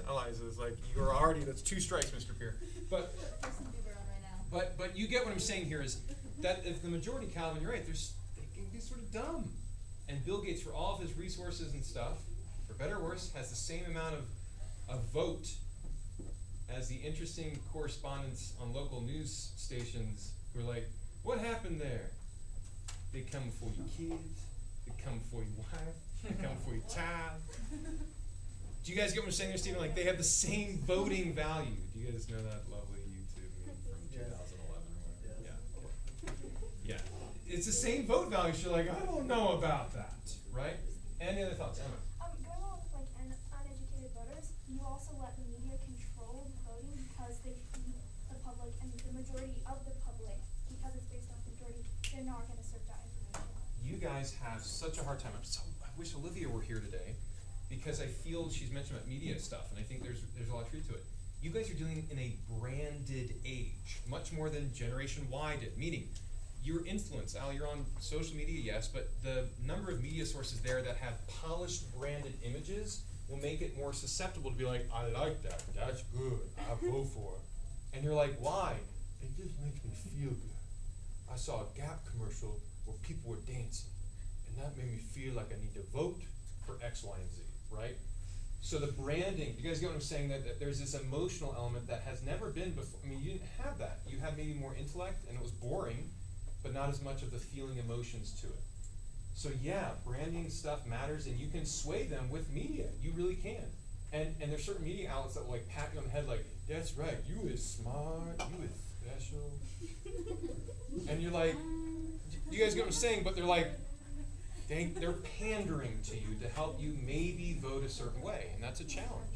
Eliza's like, you're already, that's 2 strikes, Mr. Peer. But you get what I'm saying here is that if the majority, Calvin, you're right, they can be sort of dumb. And Bill Gates, for all of his resources and stuff, for better or worse, has the same amount of vote as the interesting correspondents on local news stations who are like, what happened there? They come for your kids, they come for your wife, they come for your child. Do you guys get what I'm saying there, Stephen? Like, they have the same voting value. Do you guys know that lovely YouTube meme from 2011 or whatever? Yeah. Yeah. It's the same vote value. So you're like, I don't know about that, right? Any other thoughts, Emma?
Going along with like uneducated voters, you also let the media control voting because they feed the public and the majority of the public, because it's based off majority, they're not going to search that information.
You guys have such a hard time. I wish Olivia were here today, because I feel she's mentioned about media stuff, and I think there's a lot of truth to it. You guys are dealing in a branded age, much more than Generation Y did. Meaning, your influence, Al, you're on social media, yes, but the number of media sources there that have polished, branded images will make it more susceptible to be like, I like that, that's good, I vote for it. And you're like, why? It just makes me feel good. I saw a Gap commercial where people were dancing, and that made me feel like I need to vote for X, Y, and Z, right? So the branding, you guys get what I'm saying, that there's this emotional element that has never been before. I mean, you didn't have that. You had maybe more intellect, and it was boring, but not as much of the feeling emotions to it. So yeah, branding stuff matters, and you can sway them with media. You really can. And there's certain media outlets that will like pat you on the head like, that's right, you is smart, you is special. And you're like, you guys get what I'm saying, but they're like, They're pandering to you to help you maybe vote a certain way, and that's a challenge.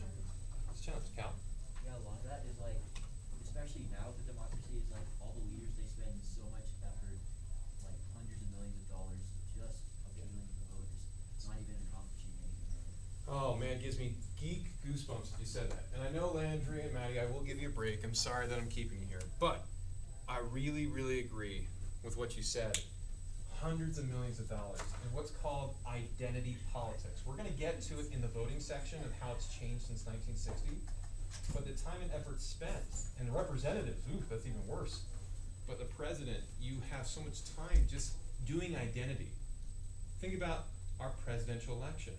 It's a challenge, Cal.
Yeah, a lot of that is like, especially now with democracy, is like all the leaders, they spend so much effort, like hundreds of millions of dollars, just appealing to the voters, not even accomplishing anything really.
Oh man, it gives me geek goosebumps if you said that. And I know Landry and Maddie, I will give you a break. I'm sorry that I'm keeping you here. But I really, really agree with what you said. Hundreds of millions of dollars in what's called identity politics. We're going to get to it in the voting section of how it's changed since 1960. But the time and effort spent, and the representatives, ooh, that's even worse. But the president, you have so much time just doing identity. Think about our presidential election.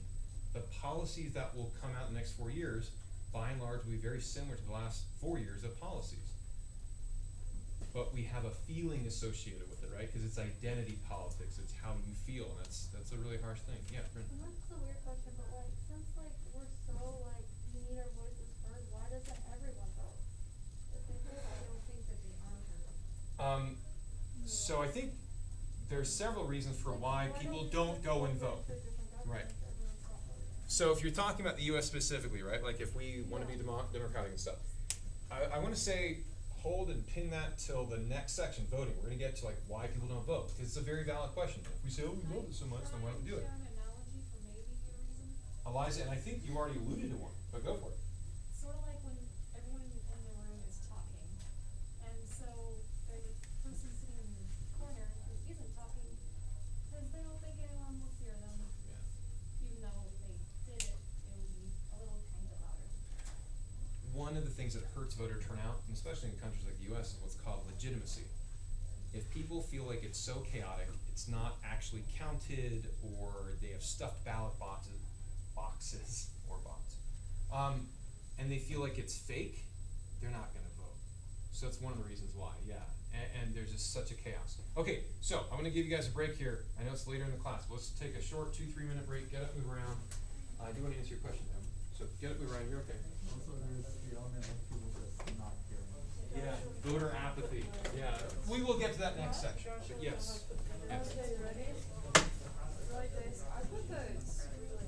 The policies that will come out in the next 4 years, by and large, will be very similar to the last 4 years of policies. But we have a feeling associated with it, right? Because it's identity politics. It's how you feel, and that's a really harsh thing. Yeah, Brent.
And that's a weird question, but like, since like we're so like we need our voices heard, why doesn't everyone vote? If they vote, I don't think that they aren't heard.
So I think there's several reasons for why people don't go and vote. Right. So if you're talking about the U.S. specifically, right? Like if we want to be democratic and stuff, I want to say hold and pin that till the next section, voting. We're going to get to like why people don't vote, because it's a very valid question. If we say, oh, we voted so much, then why don't we do it? Eliza, and I think you already alluded to one, but go for it.
Sort of like when everyone in the room is talking, and so there's a person sitting in the corner who isn't talking because they don't think anyone will hear them.
Yeah.
Even though if they did it, it would be a little kind of louder.
One of the things that hurts voter turnout, and especially in countries like the U.S., is what's called legitimacy. If people feel like it's so chaotic, it's not actually counted, or they have stuffed ballot boxes or bots, and they feel like it's fake, they're not going to vote. So that's one of the reasons why, yeah. And there's just such a chaos. Okay, so I'm going to give you guys a break here. I know it's later in the class, but let's take a short 2-3 minute break. Get up, move around. I do want to answer your question, Evan. So get up, move around. You're okay.
Also, there's the element of people just not hearing.
Yeah, voter apathy. Yeah, we will get to that next section. But yes. Yes.
Okay, ready? Like this. I put the screw on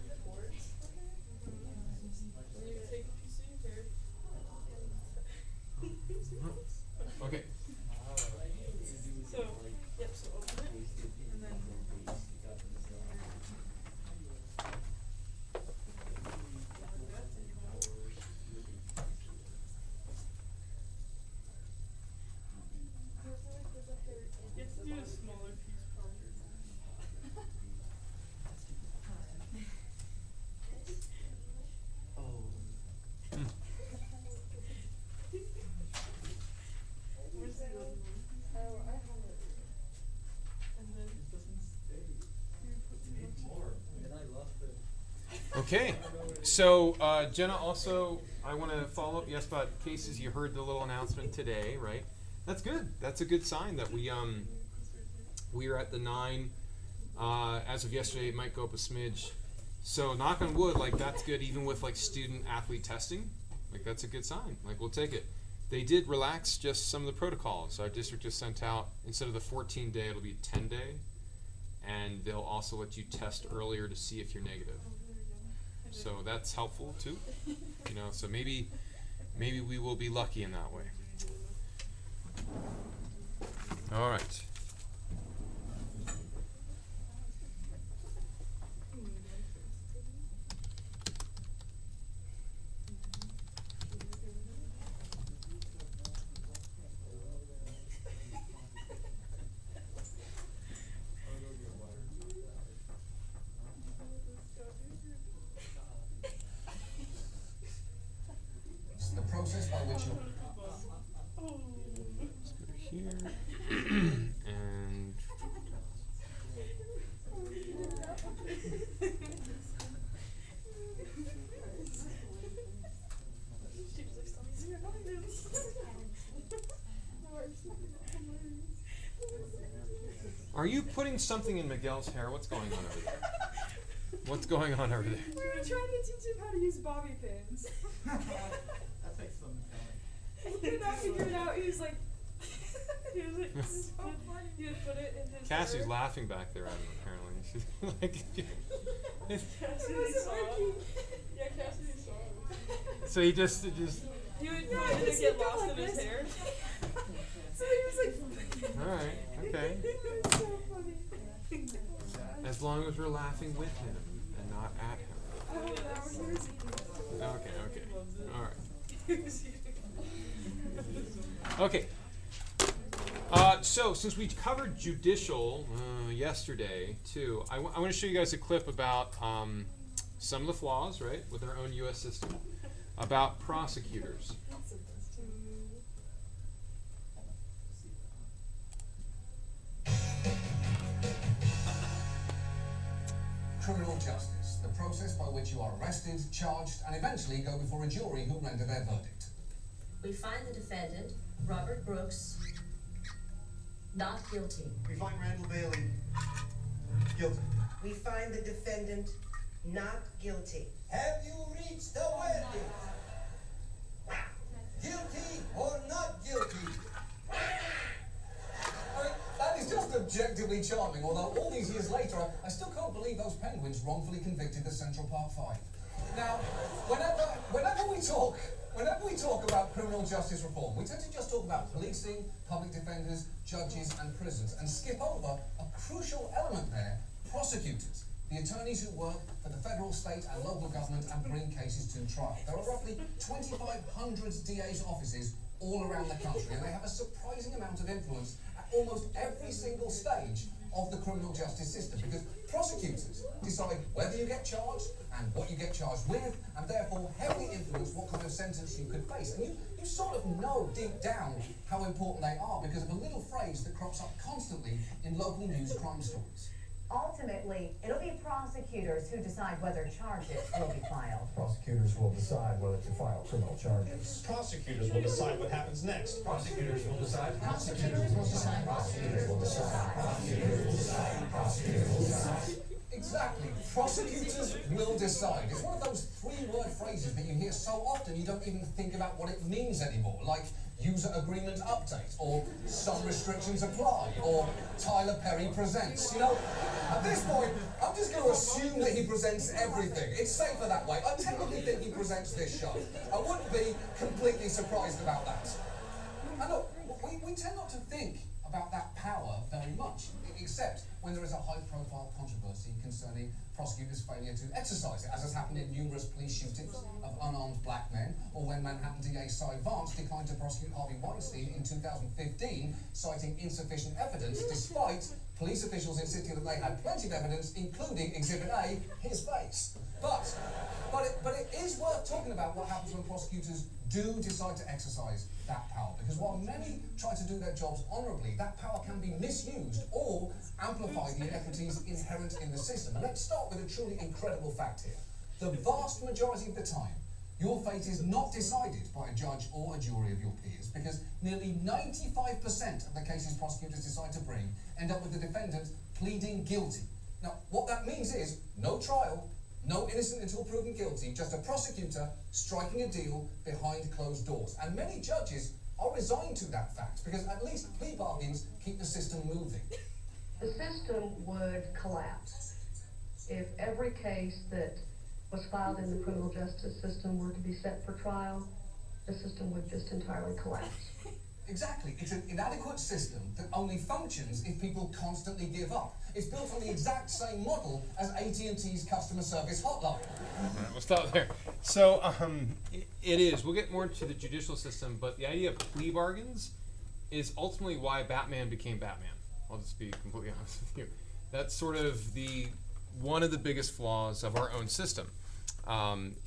the board. Then you take a piece of your hair.
Okay.
So, yep, so open it. And then. You have to do a smaller piece probably. Where's the other one? Oh, I have it. And then
It doesn't stay.
you put
You need more. And I lost it.
Okay. So Jenna, also, I want to follow up. Yes, about cases. You heard the little announcement today, right? That's good. That's a good sign that we are at the 9. As of yesterday, it might go up a smidge. So knock on wood, like that's good. Even with like student athlete testing, like that's a good sign. Like we'll take it. They did relax just some of the protocols. Our district just sent out, instead of the 14-day, it'll be 10-day, and they'll also let you test earlier to see if you're negative. So that's helpful too. You know, so maybe we will be lucky in that way. All right.
The process by which you
Let's go to here. And are you putting something in Miguel's hair? What's going on over there? What's going on over there?
We were trying to teach him how to use bobby pins.
That takes some talent.
He could not figure it out. He was like, He was like, this is so funny. He would put it in his
Cassie's
hair.
laughing back there at him, apparently. She's like,
Cassidy saw it. Yeah, Cassidy saw it.
so he just,
He would
Yeah,
and
he's
it get
like
lost in
this.
his hair.
So he was like,
alright, okay.
it was so funny.
As long as we're laughing with him and not at him.
Oh, now we're here.
Okay, alright. Okay. So since we covered judicial yesterday too, I want to show you guys a clip about some of the flaws, right, with our own U.S. system, about prosecutors.
Criminal justice, the process by which you are arrested, charged, and eventually go before a jury who render their verdict.
We find the defendant, Robert Brooks, not guilty.
We find Randall Bailey guilty. We find the defendant not guilty.
Have you reached the verdict? Guilty or not guilty?
I mean, that is just objectively charming, although all these years later, I still can't believe those penguins wrongfully convicted the Central Park Five. Now, whenever we talk about criminal justice reform, we tend to just talk about policing, public defenders, judges, and prisons, and skip over a crucial element there: prosecutors, the attorneys who work for the federal, state, and local government and bring cases to trial. There are roughly 2,500 DA's offices all around the country, and they have a surprising amount of influence at almost every single stage of the criminal justice system, because prosecutors decide whether you get charged and what you get charged with, and therefore heavily influence what kind of sentence you could face. And you sort of know deep down how important they are because of a little phrase that crops up constantly in local news crime stories.
Ultimately, it'll be prosecutors who decide whether charges will be filed.
Prosecutors will decide whether to file criminal charges.
Prosecutors will decide what happens next.
Prosecutors will decide.
Prosecutors will decide.
Prosecutors will decide. Prosecutors will decide. Prosecutors will decide.
Exactly. Prosecutors will decide. It's one of those three-word phrases that you hear so often you don't even think about what it means anymore, like user agreement update, or some restrictions apply, or Tyler Perry presents. You know, at this point, I'm just going to assume that he presents everything. It's safer that way. I technically think he presents this show. I wouldn't be completely surprised about that. And look, we tend not to think about that power very much, except when there is a high-profile controversy concerning prosecutors' failure to exercise it, as has happened in numerous police shootings of unarmed black men, or when Manhattan DA Cy Vance declined to prosecute Harvey Weinstein in 2015, citing insufficient evidence, despite police officials insisting that they had plenty of evidence, including Exhibit A, his face. But it is worth talking about what happens when prosecutors do decide to exercise that power, because while many try to do their jobs honourably, that power can be misused or amplify the inequities inherent in the system. And let's start with a truly incredible fact here. The vast majority of the time, your fate is not decided by a judge or a jury of your peers, because nearly 95% of the cases prosecutors decide to bring end up with the defendant pleading guilty. Now, what that means is no trial, no innocent until proven guilty, just a prosecutor striking a deal behind closed doors. And many judges are resigned to that fact, because at least plea bargains keep the system moving.
The system would collapse if every case that was filed in the criminal justice system were to be set for trial. The system would just entirely collapse.
Exactly. It's an inadequate system that only functions if people constantly give up. It's built on the exact same model as AT&T's customer service hotline.
All right, we'll stop there. So it is. We'll get more into the judicial system, but the idea of plea bargains is ultimately why Batman became Batman. I'll just be completely honest with you. That's sort of one of the biggest flaws of our own system,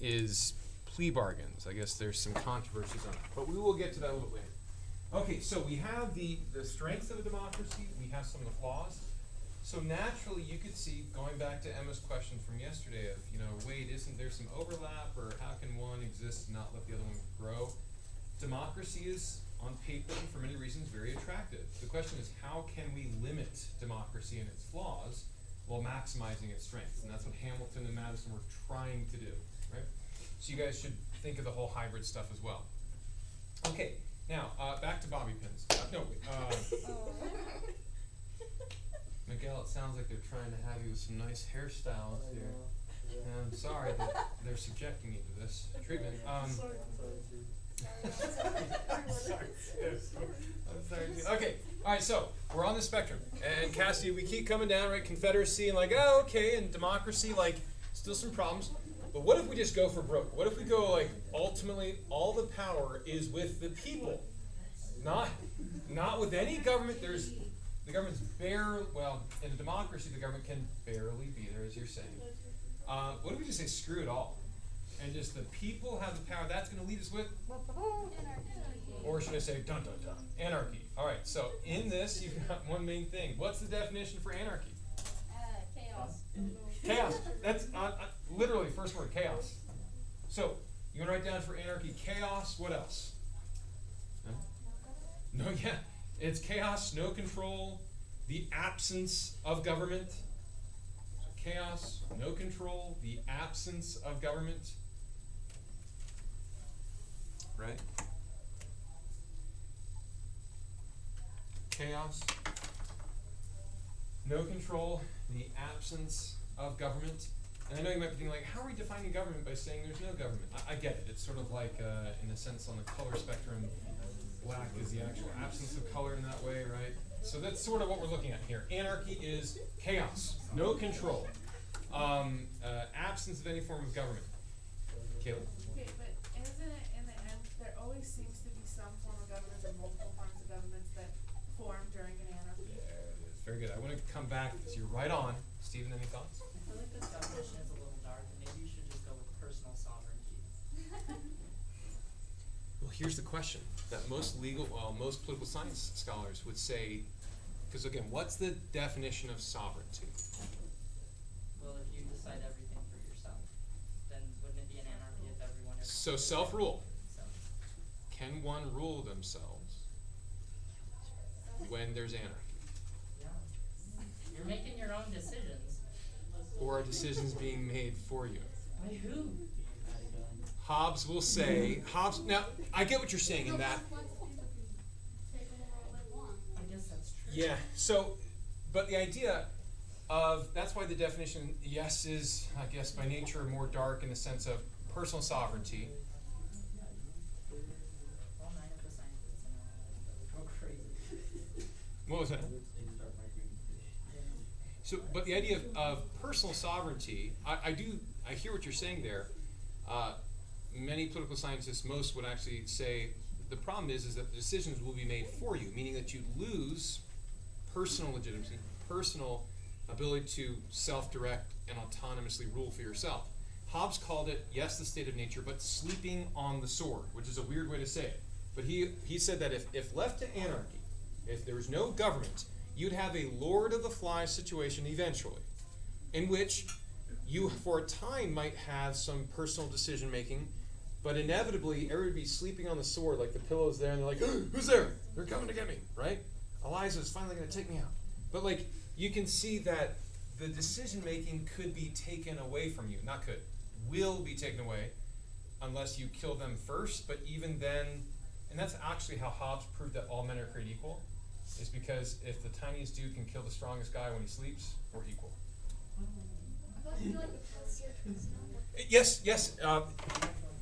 is plea bargains. I guess there's some controversies on it, but we will get to that a little later. Okay, so we have the strengths of a democracy, we have some of the flaws. So naturally you could see, going back to Emma's question from yesterday of, wait, isn't there some overlap, or how can one exist and not let the other one grow? Democracy is, on paper and for many reasons, very attractive. The question is, how can we limit democracy and its flaws while maximizing its strengths? And that's what Hamilton and Madison were trying to do, right? So you guys should think of the whole hybrid stuff as well. Okay. Now, back to bobby pins. No, wait, Miguel, it sounds like they're trying to have you with some nice hairstyles here. And I'm sorry that they're subjecting you to this treatment. I'm sorry. Okay, alright, so we're on the spectrum. And Cassidy, we keep coming down, right? Confederacy and like, oh, okay, and democracy, like, still some problems. But what if we just go for broke? What if we go like, ultimately, all the power is with the people? Not with any government. The government's well, in a democracy, the government can barely be there, as you're saying. What if we just say screw it all? And just the people have the power, that's going to lead us with? Or should I say dun dun dun? Anarchy. Alright, so in this, you've got one main thing. What's the definition for anarchy?
Chaos.
Chaos. That's literally first word, chaos. So, you want to write down for anarchy, chaos, what else? No, yeah. It's chaos, no control, the absence of government. So chaos, no control, the absence of government. Right? Chaos, no control, the absence of government. And I know you might be thinking, like, how are we defining government by saying there's no government? I get it. It's sort of like, in a sense, on the color spectrum, black is the actual absence of color in that way, right? So that's sort of what we're looking at here. Anarchy is chaos, no control, absence of any form of government. Caleb?
Okay, but isn't it in the end, there always seems to be some form of government or multiple forms of governments that form during an anarchy?
There it is. Very good. I want to come back because you're right on. Stephen, any thoughts?
I feel like this definition is a little dark, and maybe you should just go with personal sovereignty.
Well, here's the question that most political science scholars would say, because again, what's the definition of sovereignty?
Well, if you decide everything for yourself, then wouldn't it be an anarchy if everyone...
So self-rule.
So.
Can one rule themselves when there's anarchy?
Yeah. You're making your own decisions.
Or are decisions being made for you?
By who?
Hobbes will say, now, I get what you're saying in that.
I guess that's true.
Yeah, so, but the idea of, that's why the definition, yes, is, I guess, by nature more dark in the sense of personal sovereignty.
All 9 of the scientists in our go crazy.
What was that? So, but the idea of personal sovereignty, I hear what you're saying there. Many political scientists, most would actually say the problem is that the decisions will be made for you, meaning that you lose personal legitimacy, personal ability to self-direct and autonomously rule for yourself. Hobbes called it, yes, the state of nature, but sleeping on the sword, which is a weird way to say it. But he said that if left to anarchy, if there was no government, you'd have a Lord of the Flies situation eventually, in which you, for a time, might have some personal decision-making, but inevitably, everybody would be sleeping on the sword, like the pillow's there, and they're like, who's there? They're coming to get me, right? Eliza's finally going to take me out. But, like, you can see that the decision-making could be taken away from you. Not could. Will be taken away unless you kill them first, but even then, and that's actually how Hobbes proved that all men are created equal, is because if the tiniest dude can kill the strongest guy when he sleeps, we're equal. Yes.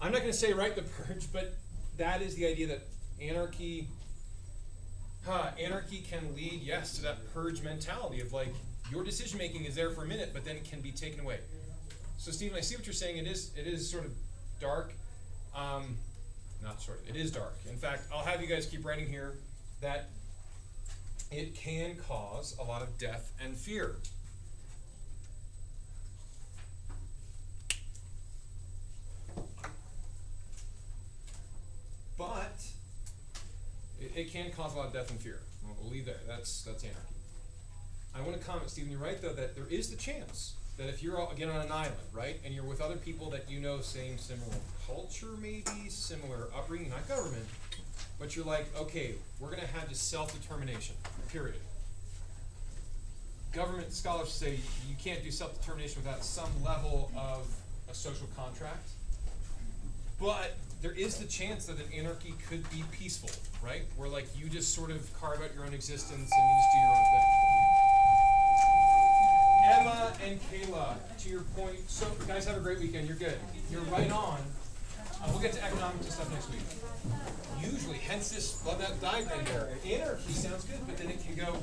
I'm not going to say the purge, but that is the idea that anarchy can lead, yes, to that purge mentality of like your decision making is there for a minute, but then it can be taken away. So Stephen, I see what you're saying. It is sort of dark. Not sort of. It is dark. In fact, I'll have you guys keep writing here that it can cause a lot of death and fear. But it can cause a lot of death and fear. We'll leave there. That's anarchy. I want to comment, Stephen, you're right, though, that there is the chance that if you're, again, on an island, right, and you're with other people that you know, similar culture maybe, similar upbringing, not government, but you're like, okay, we're going to have just self-determination, period. Government scholars say you can't do self-determination without some level of a social contract. But
there is the chance that an anarchy could be peaceful, right? Where like you just sort of carve out your own existence and you just do your own thing. Emma and Kayla, to your point, so guys have a great weekend, you're good. You're right on. We'll get to economics and stuff next week. Usually, hence this, love that diagram there. Anarchy sounds good, but then it can go to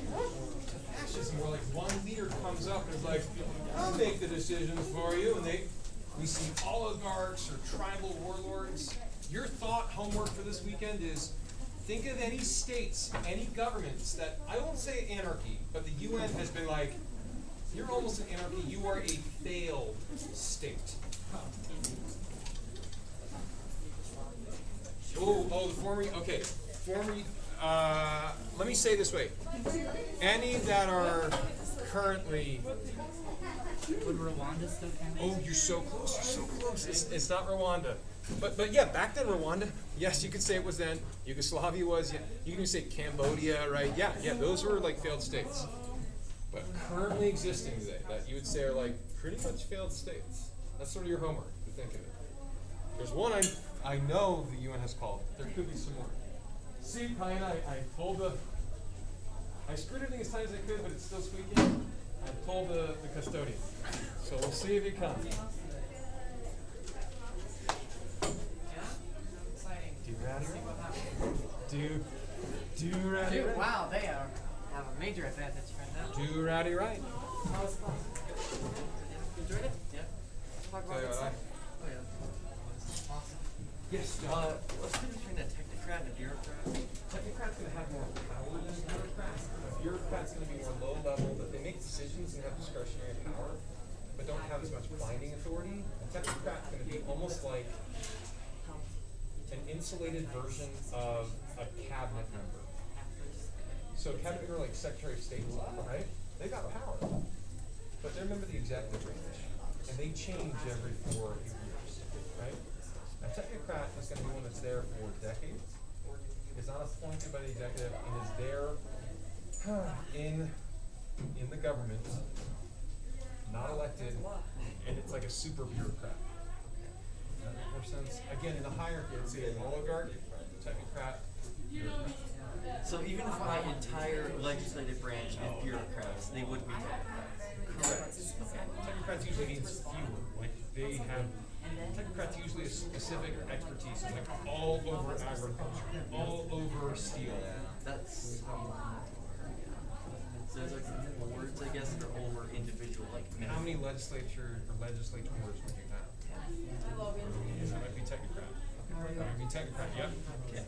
fascism where like one leader comes up and is like, I'll make the decisions for you, and we see oligarchs or tribal warlords. Your thought homework for this weekend is think of any states, any governments that, I won't say anarchy, but the UN has been like, you're almost an anarchy, you are a failed state. Oh, the former, okay, let me say it this way. Any that are currently,
Would Rwanda still count?
oh, you're so close, it's not Rwanda. But yeah, back then Rwanda, yes, you could say it was then. Yugoslavia was, yeah. You can say Cambodia, right? Yeah, those were like failed states. But currently existing today, that you would say are like pretty much failed states. That's sort of your homework to think of it. There's one I know the UN has called. There could be some more. See, Payne, I screwed everything as tight as I could, but it's still squeaking. I told the custodian. So we'll see if he comes.
Exciting.
Do ratty.
See what happens.
Do ratty
Dude,
right.
wow, they have a major advantage right now.
Do ratty right.
How was fun? You enjoyed it? Yeah. Talk about it. Oh yeah. This is awesome.
Yes,
What's the difference between a technocrat and a bureaucrat?
Technocrat's going to have more power than a bureaucrat. A bureaucrat's going to be more low level, but they make decisions and have discretionary power, but don't have as much binding authority. A technocrat's going to be almost like an insulated version of a cabinet member. So a cabinet member like Secretary of State, right? They got power, but they're a member of the executive branch, and they change every 4 years, right? A technocrat is going to be one that's there for decades, is not appointed by the executive, and is there in the government, not elected, and it's like a super bureaucrat. Does that make more sense? Again, in the hierarchy, it's an oligarch, technocrat, bureaucrat.
So even if my entire legislative branch is bureaucrats, they would be technocrats.
Correct. Okay. Technocrats usually means fewer. Like they have technocrats usually a specific expertise, like all over agriculture, all over steel.
That's so there's like boards, I guess, that are over individual, like
How many legislators would you have? 10. That might be technocrat. That might be technocrat. Yep.
Okay.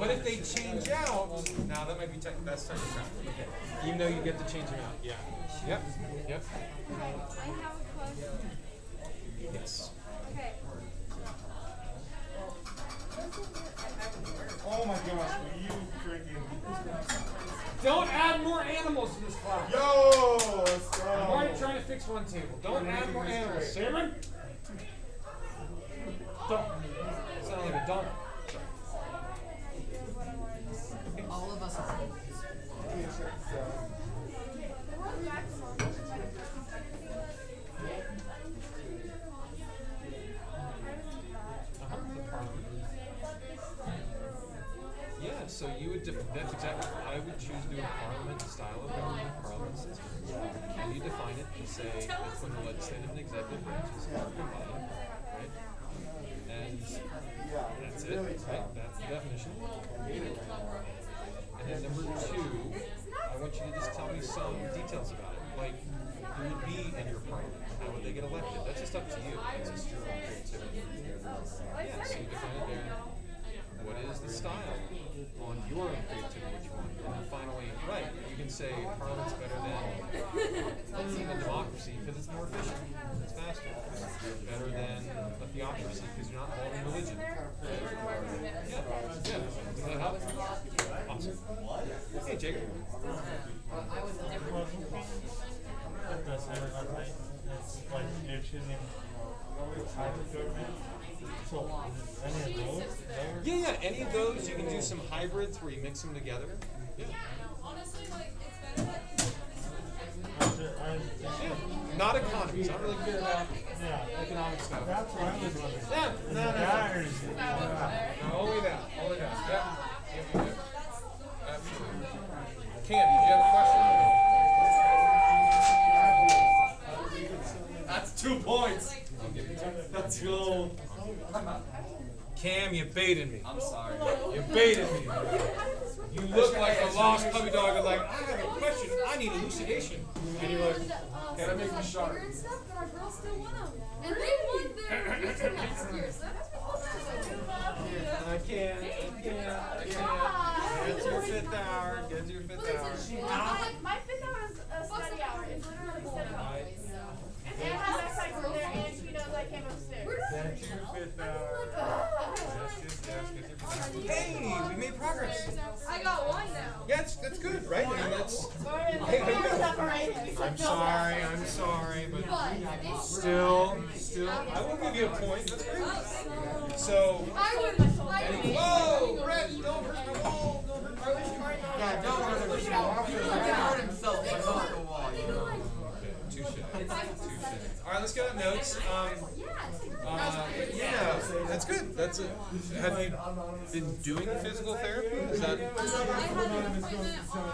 But if they change out, now that might be that's technocrat. Okay. Even though you get to change them out. Yeah. Yep. Yep.
I have a question.
Yes.
Okay.
Oh my gosh, were you freaking...
Don't add more animals to this class.
Yo, let's go.
I'm already trying to fix one table. Don't add more animals. Salmon? Don't. Sound like a donkey.
All of us are.
Yeah, so you would, that's exactly, I would choose to do a parliament style of government, parliament system. And you define it and say that's when the legislative and executive branches are combined, right? And that's it, right? That's the definition. And then number 2, I want you to just tell me some details about it. Like, who would be in your parliament? How would they get elected? That's just up to you. It's just your own creativity. Yeah, so you define it there. What is the style on your own creativity, which one? And then finally, right, you can say parliament's better than a democracy because it's more efficient, it's faster. It's better than a theocracy because you're not involved in religion. Yeah. Does that help? Awesome. Hey, Jacob.
I was different.
It's like you're choosing type of government. So, any of those?
Yeah, any of those. You can do some hybrids where you mix them together. Yeah.
Honestly, like, it's better that
Yeah.
not economy. He's not really good about economic stuff.
That's what I was wondering.
Yeah, no. No, only that. Yeah. Absolutely. Cam, did you have a question? That's 2 points. Let's go. Cam, you baited me.
I'm sorry.
You baited me. You look like a lost puppy dog and like, I have a question. I need elucidation. And you're like,
Gotta make me sharp. And our girls still won them. And they won their region next year, so that's
I can't. Get to your 5th hour.
My 5th hour is a study hour. It's literally study hallways, so. And my backpack's in there, and she knows I came upstairs.
Get to your 5th hour. Hey, we made progress.
I got 1 now.
Yeah, that's good, right? I mean, that's. I'm sorry, but still, I will give you a point. That's great. So. Whoa, Brett, don't hurt the wall. Don't hurt the wall.
Yeah, don't hurt the wall. He hurt himself by hurt the wall, you know.
Touche. All right, let's get on notes. Yeah, that's good. That's it. Have you been doing physical therapy? Is that?
I had an appointment on